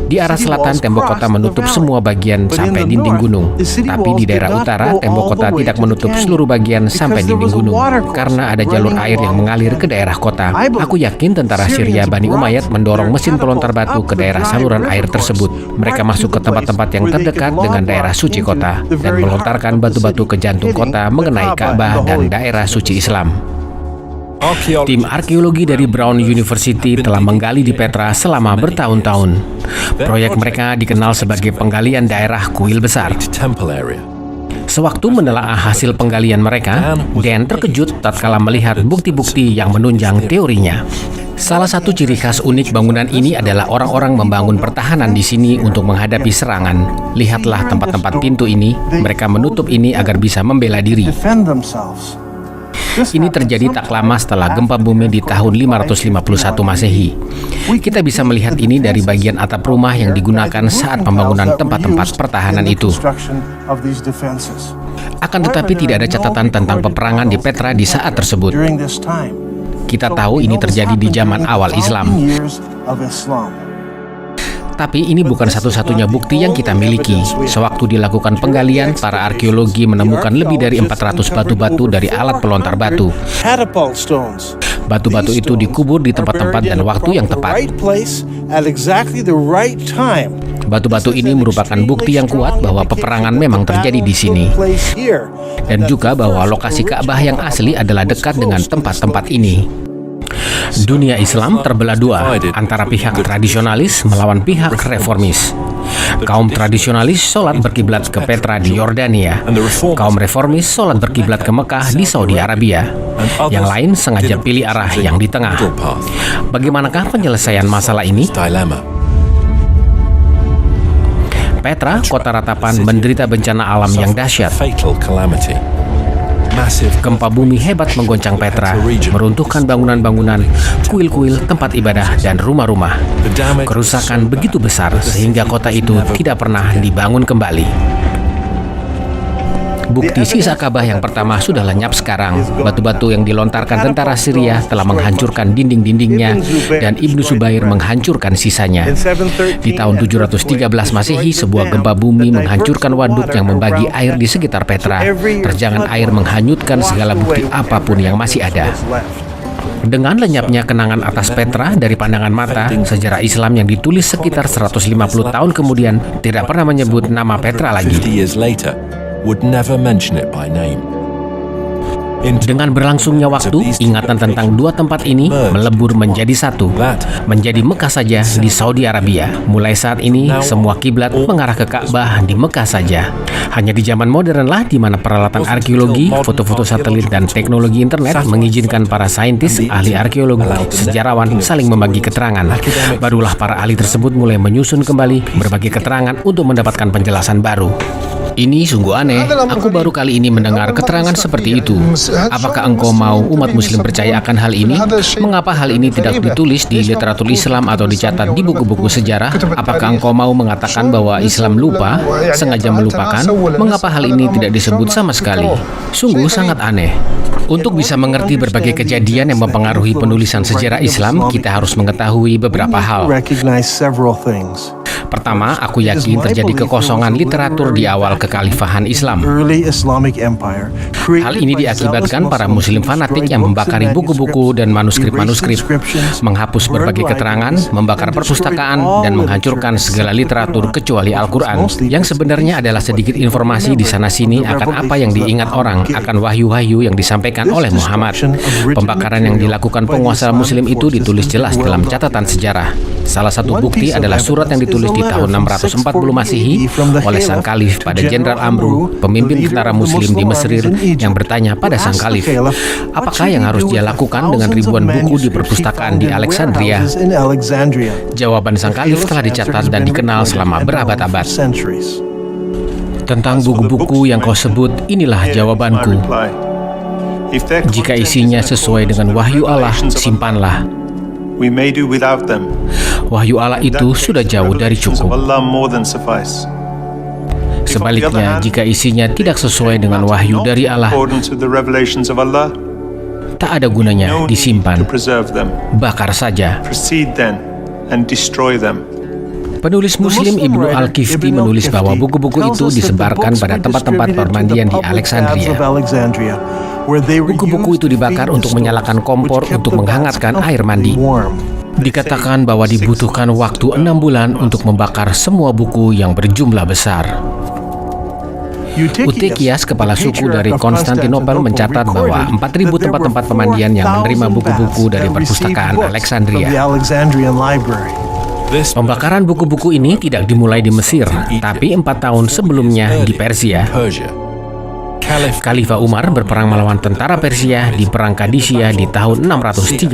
Di arah selatan, tembok kota menutup semua bagian sampai dinding gunung. Tapi di daerah utara, tembok kota tidak menutup seluruh bagian sampai dinding gunung karena ada jalur air yang mengalir ke daerah kota. Aku yakin tentara Syria Bani Umayyad mendorong mesin pelontar batu ke daerah saluran air tersebut. Mereka masuk ke tempat-tempat yang terdekat dengan daerah suci kota dan melontarkan batu-batu ke jantung kota mengenai Ka'bah dan daerah suci Islam. Tim arkeologi dari Brown University telah menggali di Petra selama bertahun-tahun. Proyek mereka dikenal sebagai penggalian daerah kuil besar. Sewaktu menelaah hasil penggalian mereka, Dan terkejut tatkala melihat bukti-bukti yang menunjang teorinya. Salah satu ciri khas unik bangunan ini adalah orang-orang membangun pertahanan di sini untuk menghadapi serangan. Lihatlah tempat-tempat pintu ini, mereka menutup ini agar bisa membela diri. Ini terjadi tak lama setelah gempa bumi di tahun 551 Masehi. Kita bisa melihat ini dari bagian atap rumah yang digunakan saat pembangunan tempat-tempat pertahanan itu. Akan tetapi tidak ada catatan tentang peperangan di Petra di saat tersebut. Kita tahu ini terjadi di zaman awal Islam. Tapi ini bukan satu-satunya bukti yang kita miliki. Sewaktu dilakukan penggalian, para arkeologi menemukan lebih dari 400 batu-batu dari alat pelontar batu. Batu-batu itu dikubur di tempat-tempat dan waktu yang tepat. Batu-batu ini merupakan bukti yang kuat bahwa peperangan memang terjadi di sini. Dan juga bahwa lokasi Ka'bah yang asli adalah dekat dengan tempat-tempat ini. Dunia Islam terbelah dua, antara pihak tradisionalis melawan pihak reformis. Kaum tradisionalis sholat berkiblat ke Petra di Yordania. Kaum reformis sholat berkiblat ke Mekah di Saudi Arabia. Yang lain sengaja pilih arah yang di tengah. Bagaimanakah penyelesaian masalah ini? Petra, kota ratapan, menderita bencana alam yang dahsyat. Gempa bumi hebat menggoncang Petra, meruntuhkan bangunan-bangunan, kuil-kuil, tempat ibadah, dan rumah-rumah. Kerusakan begitu besar sehingga kota itu tidak pernah dibangun kembali. Bukti sisa Ka'bah yang pertama sudah lenyap sekarang. Batu-batu yang dilontarkan tentara Syria telah menghancurkan dinding-dindingnya dan Ibnu Zubair menghancurkan sisanya. Di tahun 713 Masehi, sebuah gempa bumi menghancurkan waduk yang membagi air di sekitar Petra. Terjangan air menghanyutkan segala bukti apapun yang masih ada. Dengan lenyapnya kenangan atas Petra dari pandangan mata, sejarah Islam yang ditulis sekitar 150 tahun kemudian tidak pernah menyebut nama Petra lagi. Would never mention it by name. Dengan berlangsungnya waktu, ingatan tentang dua tempat ini melebur menjadi satu, menjadi Mekah saja di Saudi Arabia. Mulai saat ini, semua kiblat mengarah ke Ka'bah di Mekah saja. Hanya di zaman modern lah di mana peralatan arkeologi, foto-foto satelit, dan teknologi internet mengizinkan para saintis, ahli arkeologi, sejarawan saling membagi keterangan. Barulah para ahli tersebut mulai menyusun kembali berbagai keterangan untuk mendapatkan penjelasan baru. Ini sungguh aneh. Aku baru kali ini mendengar keterangan seperti itu. Apakah engkau mau umat muslim percaya akan hal ini? Mengapa hal ini tidak ditulis di literatur Islam atau dicatat di buku-buku sejarah? Apakah engkau mau mengatakan bahwa Islam lupa, sengaja melupakan? Mengapa hal ini tidak disebut sama sekali? Sungguh sangat aneh. Untuk bisa mengerti berbagai kejadian yang mempengaruhi penulisan sejarah Islam, kita harus mengetahui beberapa hal. Pertama, aku yakin terjadi kekosongan literatur di awal kekhalifahan Islam. Hal ini diakibatkan para muslim fanatik yang membakari buku-buku dan manuskrip-manuskrip, menghapus berbagai keterangan, membakar perpustakaan, dan menghancurkan segala literatur kecuali Al-Quran, yang sebenarnya adalah sedikit informasi di sana-sini akan apa yang diingat orang akan wahyu-wahyu yang disampaikan oleh Muhammad. Pembakaran yang dilakukan penguasa muslim itu ditulis jelas dalam catatan sejarah. Salah satu bukti adalah surat yang ditulis di tahun 640 Masehi oleh sang kalif pada Jenderal Amru, pemimpin tentara muslim di Mesir, yang bertanya pada sang kalif, apakah yang harus dia lakukan dengan ribuan buku di perpustakaan di Alexandria? Jawaban sang kalif telah dicatat dan dikenal selama berabad-abad. Tentang buku-buku yang kau sebut, inilah jawabanku. Jika isinya sesuai dengan wahyu Allah, simpanlah. Wahyu Allah itu sudah jauh dari cukup. Sebaliknya, jika isinya tidak sesuai dengan wahyu dari Allah, tak ada gunanya disimpan. Bakar saja. Penulis Muslim Ibnu Al-Kifti menulis bahwa buku-buku itu disebarkan pada tempat-tempat permandian di Alexandria. Buku-buku itu dibakar untuk menyalakan kompor untuk menghangatkan air mandi. Dikatakan bahwa dibutuhkan waktu 6 bulan untuk membakar semua buku yang berjumlah besar. Eutychius, kepala suku dari Konstantinopel, mencatat bahwa 4.000 tempat-tempat pemandian yang menerima buku-buku dari perpustakaan Alexandria. Pembakaran buku-buku ini tidak dimulai di Mesir, tapi 4 tahun sebelumnya di Persia. Khalifah Umar berperang melawan tentara Persia di Perang Qadisiyah di tahun 636.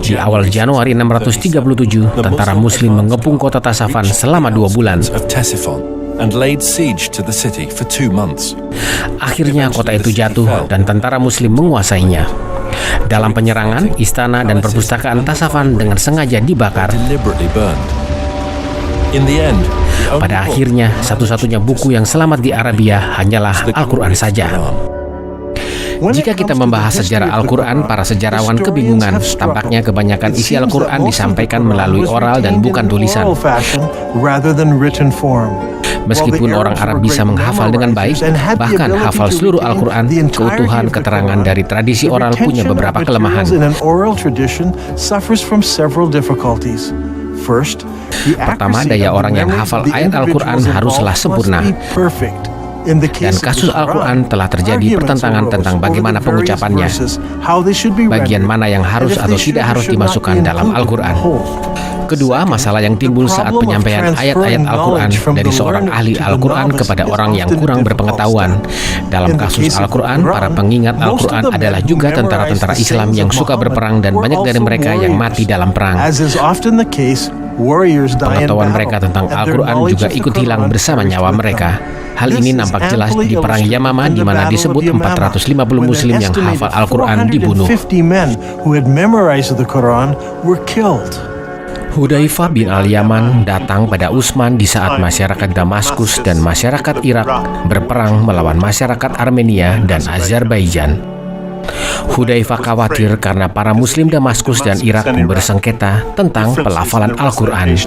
Di awal Januari 637, tentara Muslim mengepung kota Tasafan selama 2 bulan. Akhirnya kota itu jatuh dan tentara Muslim menguasainya. Dalam penyerangan, istana dan perpustakaan Tasafan dengan sengaja dibakar. Pada akhirnya, satu-satunya buku yang selamat di Arabia hanyalah Al-Quran saja. Jika kita membahas sejarah Al-Quran, para sejarawan kebingungan. Tampaknya kebanyakan isi Al-Quran disampaikan melalui oral dan bukan tulisan. Meskipun orang Arab bisa menghafal dengan baik, bahkan hafal seluruh Al-Quran, keutuhan keterangan dari tradisi oral punya beberapa kelemahan. Pertama, daya orang yang hafal ayat Al-Quran haruslah sempurna. Dan kasus Al-Quran telah terjadi pertentangan tentang bagaimana pengucapannya, bagian mana yang harus atau tidak harus dimasukkan dalam Al-Quran. Kedua, masalah yang timbul saat penyampaian ayat-ayat Al-Quran dari seorang ahli Al-Quran kepada orang yang kurang berpengetahuan. Dalam kasus Al-Quran, para pengingat Al-Quran adalah juga tentara-tentara Islam yang suka berperang dan banyak dari mereka yang mati dalam perang. Pengetahuan mereka tentang Al-Quran juga ikut hilang bersama nyawa mereka. Hal ini nampak jelas di Perang Yamama, di mana disebut 450 Muslim yang hafal Al-Quran dibunuh. Hudzaifah bin Al-Yaman datang pada Utsman di saat masyarakat Damaskus dan masyarakat Irak berperang melawan masyarakat Armenia dan Azerbaijan. Hudzaifah khawatir karena para Muslim Damaskus dan Irak bersengketa tentang pelafalan Al-Quran.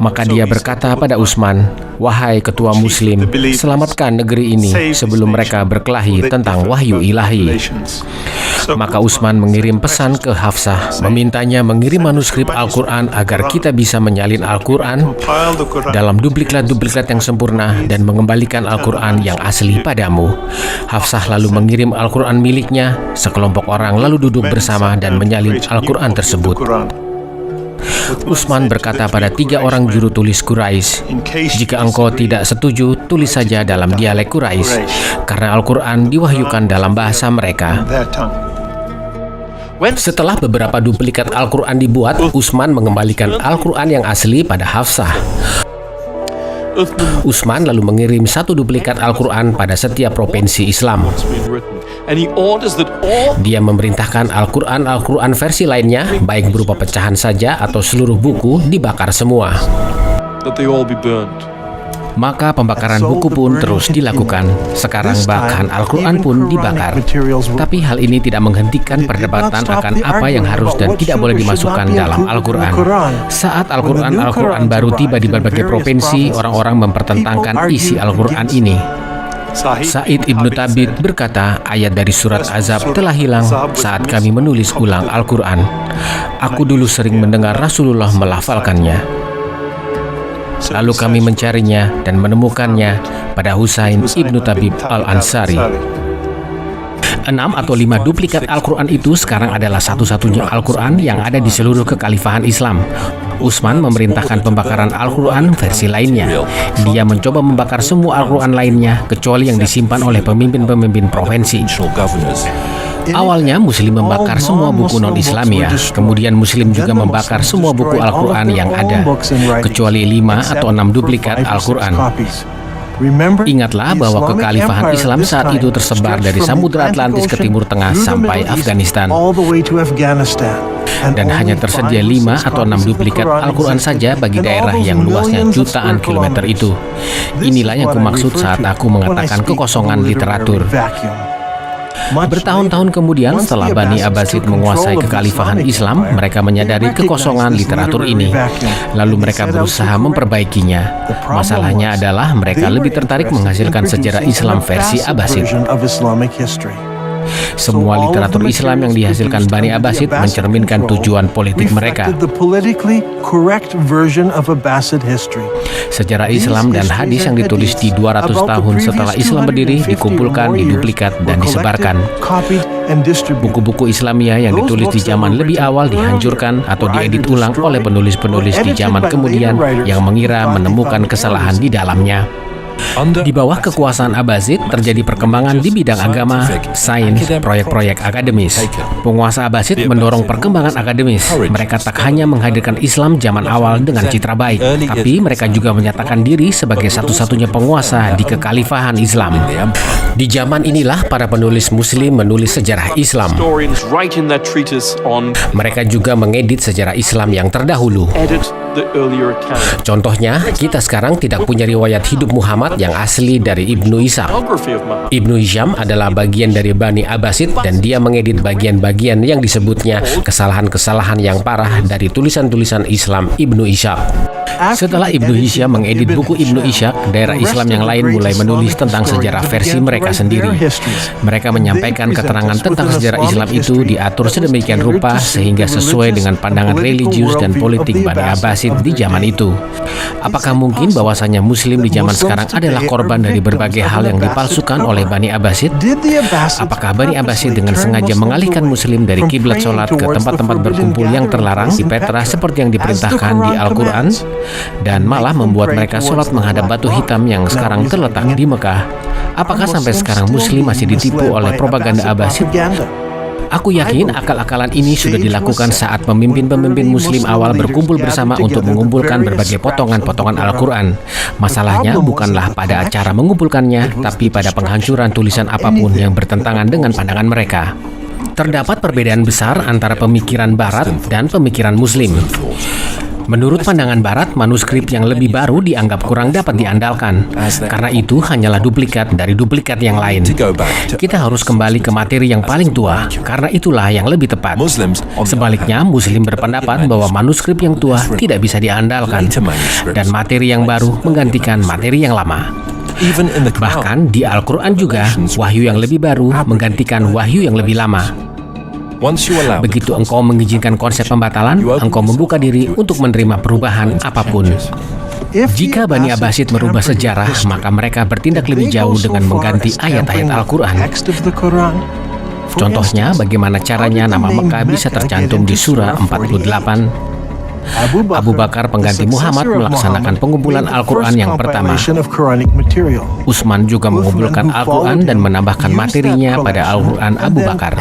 Maka dia berkata pada Utsman, "Wahai ketua Muslim, selamatkan negeri ini sebelum mereka berkelahi tentang wahyu ilahi." Maka Utsman mengirim pesan ke Hafsah, memintanya mengirim manuskrip Al-Quran agar kita bisa menyalin Al-Quran dalam duplikat-duplikat yang sempurna dan mengembalikan Al-Quran yang asli padamu. Hafsah lalu mengirim Al-Quran miliknya. Sekelompok orang lalu duduk bersama dan menyalin Al-Quran tersebut. Utsman berkata pada 3 orang juru tulis Quraisy, "Jika engkau tidak setuju, tulis saja dalam dialek Quraisy, karena Al-Quran diwahyukan dalam bahasa mereka." Setelah beberapa duplikat Al-Quran dibuat, Utsman mengembalikan Al-Quran yang asli pada Hafsah. Utsman lalu mengirim 1 duplikat Al-Quran pada setiap provinsi Islam. Dia memerintahkan Al-Quran versi lainnya, baik berupa pecahan saja atau seluruh buku, dibakar semua. Maka pembakaran buku pun terus dilakukan. Sekarang bahkan Al-Quran pun dibakar. Tapi hal ini tidak menghentikan perdebatan akan apa yang harus dan tidak boleh dimasukkan dalam Al-Quran. Saat Al-Quran baru tiba di berbagai provinsi, orang-orang mempertentangkan isi Al-Quran ini. Sa'id ibnu Thabit berkata, ayat dari surat Azab telah hilang saat kami menulis ulang Al-Quran. Aku dulu sering mendengar Rasulullah melafalkannya. Lalu kami mencarinya dan menemukannya pada Husain ibnu Thabit al-Ansari. 6 atau 5 duplikat Al-Quran itu sekarang adalah satu-satunya Al-Quran yang ada di seluruh kekhalifahan Islam. Utsman memerintahkan pembakaran Al-Quran versi lainnya. Dia mencoba membakar semua Al-Quran lainnya kecuali yang disimpan oleh pemimpin-pemimpin provinsi. Awalnya Muslim membakar semua buku non-Islamiyah. Kemudian Muslim juga membakar semua buku Al-Quran yang ada, kecuali 5 atau 6 duplikat Al-Quran. Ingatlah bahwa kekhalifahan Islam saat itu tersebar dari Samudra Atlantis ke Timur Tengah sampai Afghanistan. Dan hanya tersedia 5 atau 6 duplikat Al-Quran saja bagi daerah yang luasnya jutaan kilometer itu. Inilah yang kumaksud saat aku mengatakan kekosongan literatur. Bertahun-tahun kemudian, setelah Bani Abbasid menguasai kekhalifahan Islam, mereka menyadari kekosongan literatur ini. Lalu mereka berusaha memperbaikinya. Masalahnya adalah mereka lebih tertarik menghasilkan sejarah Islam versi Abbasid. Semua literatur Islam yang dihasilkan Bani Abbasid mencerminkan tujuan politik mereka. Sejarah Islam dan hadis yang ditulis di 200 tahun setelah Islam berdiri dikumpulkan, diduplikat, dan disebarkan. Buku-buku Islamiyah yang ditulis di zaman lebih awal dihancurkan atau diedit ulang oleh penulis-penulis di zaman kemudian yang mengira menemukan kesalahan di dalamnya. Di bawah kekuasaan Abbazid terjadi perkembangan di bidang agama, sains, proyek-proyek akademis. Penguasa Abbazid mendorong perkembangan akademis. Mereka tak hanya menghadirkan Islam zaman awal dengan citra baik, tapi mereka juga menyatakan diri sebagai satu-satunya penguasa di kekhalifahan Islam. Di zaman inilah para penulis Muslim menulis sejarah Islam. Mereka juga mengedit sejarah Islam yang terdahulu. Contohnya, kita sekarang tidak punya riwayat hidup Muhammad yang asli dari Ibnu Ishaq. Ibnu Hisham adalah bagian dari Bani Abbasid dan dia mengedit bagian-bagian yang disebutnya kesalahan-kesalahan yang parah dari tulisan-tulisan Islam Ibnu Ishaq. Setelah Ibnu Hisham mengedit buku Ibnu Ishaq, daerah Islam yang lain mulai menulis tentang sejarah versi mereka sendiri. Mereka menyampaikan keterangan tentang sejarah Islam itu diatur sedemikian rupa sehingga sesuai dengan pandangan religius dan politik Bani Abbasid di zaman itu. Apakah mungkin bahwasanya Muslim di zaman sekarang adalah korban dari berbagai hal yang dipalsukan oleh Bani Abbasid? Apakah Bani Abbasid dengan sengaja mengalihkan Muslim dari kiblat sholat ke tempat-tempat berkumpul yang terlarang di Petra seperti yang diperintahkan di Al-Quran, dan malah membuat mereka sholat menghadap batu hitam yang sekarang terletak di Mekah? Apakah sampai sekarang Muslim masih ditipu oleh propaganda Abbasid? Aku yakin akal-akalan ini sudah dilakukan saat pemimpin-pemimpin Muslim awal berkumpul bersama untuk mengumpulkan berbagai potongan-potongan Al-Quran. Masalahnya bukanlah pada acara mengumpulkannya, tapi pada penghancuran tulisan apapun yang bertentangan dengan pandangan mereka. Terdapat perbedaan besar antara pemikiran Barat dan pemikiran Muslim. Menurut pandangan Barat, manuskrip yang lebih baru dianggap kurang dapat diandalkan. Karena itu hanyalah duplikat dari duplikat yang lain. Kita harus kembali ke materi yang paling tua, karena itulah yang lebih tepat. Sebaliknya, Muslim berpendapat bahwa manuskrip yang tua tidak bisa diandalkan, dan materi yang baru menggantikan materi yang lama. Bahkan di Al-Quran juga, wahyu yang lebih baru menggantikan wahyu yang lebih lama. Begitu engkau mengizinkan konsep pembatalan, engkau membuka diri untuk menerima perubahan apapun. Jika Bani Abbasid merubah sejarah, maka mereka bertindak lebih jauh dengan mengganti ayat-ayat Al-Quran. Contohnya, bagaimana caranya nama Mekah bisa tercantum di surah 48. Abu Bakar pengganti Muhammad melaksanakan pengumpulan Al-Quran yang pertama. Utsman juga mengumpulkan Al-Quran dan menambahkan materinya pada Al-Quran Abu Bakar.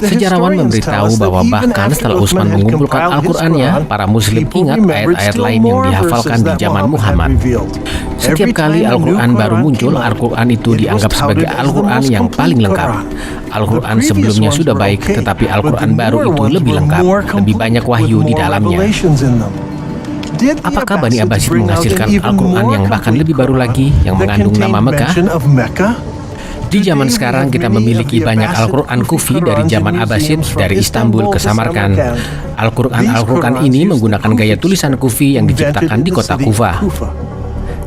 Sejarawan memberitahu bahwa bahkan setelah Utsman mengumpulkan Al-Qurannya, para Muslim ingat ayat-ayat lain yang dihafalkan di zaman Muhammad. Setiap kali Al-Quran baru muncul, Al-Quran itu dianggap sebagai Al-Quran yang paling lengkap. Al-Quran sebelumnya sudah baik, tetapi Al-Quran baru itu lebih lengkap, lebih banyak wahyu di dalamnya. Apakah Bani Abbasid menghasilkan Al-Quran yang bahkan lebih baru lagi, yang mengandung nama Mekah? Di zaman sekarang kita memiliki banyak Al-Quran Kufi dari zaman Abbasid, dari Istanbul ke Samarkand. Al-Quran ini menggunakan gaya tulisan Kufi yang diciptakan di kota Kufah.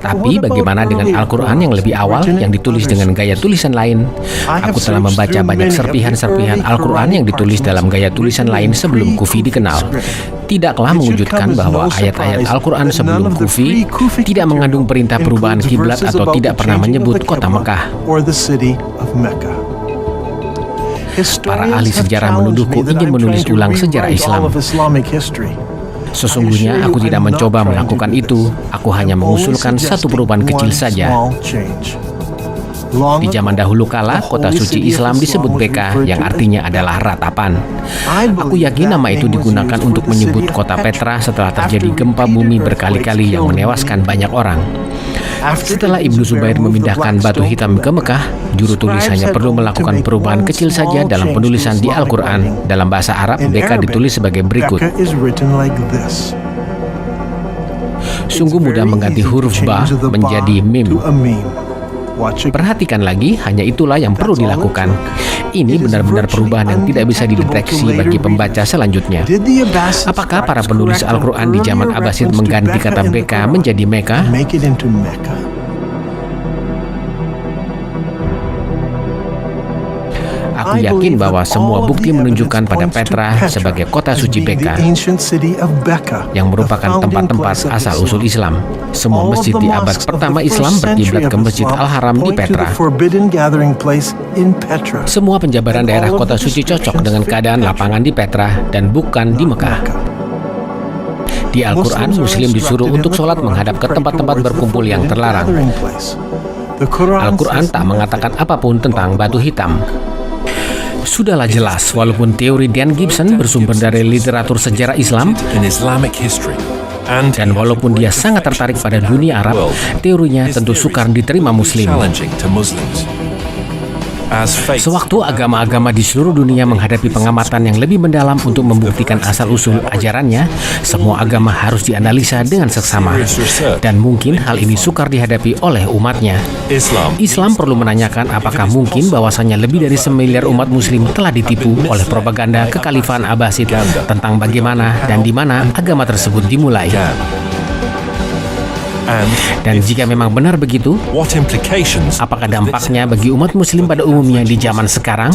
Tapi bagaimana dengan Al-Quran yang lebih awal yang ditulis dengan gaya tulisan lain? Aku telah membaca banyak serpihan-serpihan Al-Quran yang ditulis dalam gaya tulisan lain sebelum Kufi dikenal. Tidaklah mengejutkan bahwa ayat-ayat Al-Quran sebelum Kufi tidak mengandung perintah perubahan kiblat atau tidak pernah menyebut kota Mekah. Para ahli sejarah menuduhku ingin menulis ulang sejarah Islam. Sesungguhnya aku tidak mencoba melakukan itu. Aku hanya mengusulkan satu perubahan kecil saja. Di zaman dahulu kala, kota suci Islam disebut Beka, yang artinya adalah ratapan. Aku yakin nama itu digunakan untuk menyebut kota Petra setelah terjadi gempa bumi berkali-kali yang menewaskan banyak orang. Setelah Ibnu Zubair memindahkan batu hitam ke Mekah, juru tulis hanya perlu melakukan perubahan kecil saja dalam penulisan di Al-Quran. Dalam bahasa Arab, Beka ditulis sebagai berikut. Sungguh mudah mengganti huruf ba menjadi mim. Perhatikan lagi, hanya itulah yang perlu dilakukan. Ini benar-benar perubahan yang tidak bisa dideteksi bagi pembaca selanjutnya. Apakah para penulis Al-Quran di zaman Abbasid mengganti kata Beka menjadi Mekah? Aku yakin bahwa semua bukti menunjukkan pada Petra sebagai kota suci Beka yang merupakan tempat-tempat asal-usul Islam. Semua masjid di abad pertama Islam berkiblat ke Masjid Al-Haram di Petra. Semua penjabaran daerah kota suci cocok dengan keadaan lapangan di Petra dan bukan di Mekah. Di Al-Quran, Muslim disuruh untuk sholat menghadap ke tempat-tempat berkumpul yang terlarang. Al-Quran tak mengatakan apapun tentang batu hitam. Sudahlah jelas, walaupun teori Dan Gibson bersumber dari literatur sejarah Islam, dan walaupun dia sangat tertarik pada dunia Arab, teorinya tentu sukar diterima Muslim. Sewaktu agama-agama di seluruh dunia menghadapi pengamatan yang lebih mendalam untuk membuktikan asal-usul ajarannya, semua agama harus dianalisa dengan seksama. Dan mungkin hal ini sukar dihadapi oleh umatnya. Islam perlu menanyakan apakah mungkin bahwasanya lebih dari 1 miliar umat muslim telah ditipu oleh propaganda kekhalifan Abbasid tentang bagaimana dan di mana agama tersebut dimulai. Dan jika memang benar begitu, apakah dampaknya bagi umat muslim pada umumnya di zaman sekarang?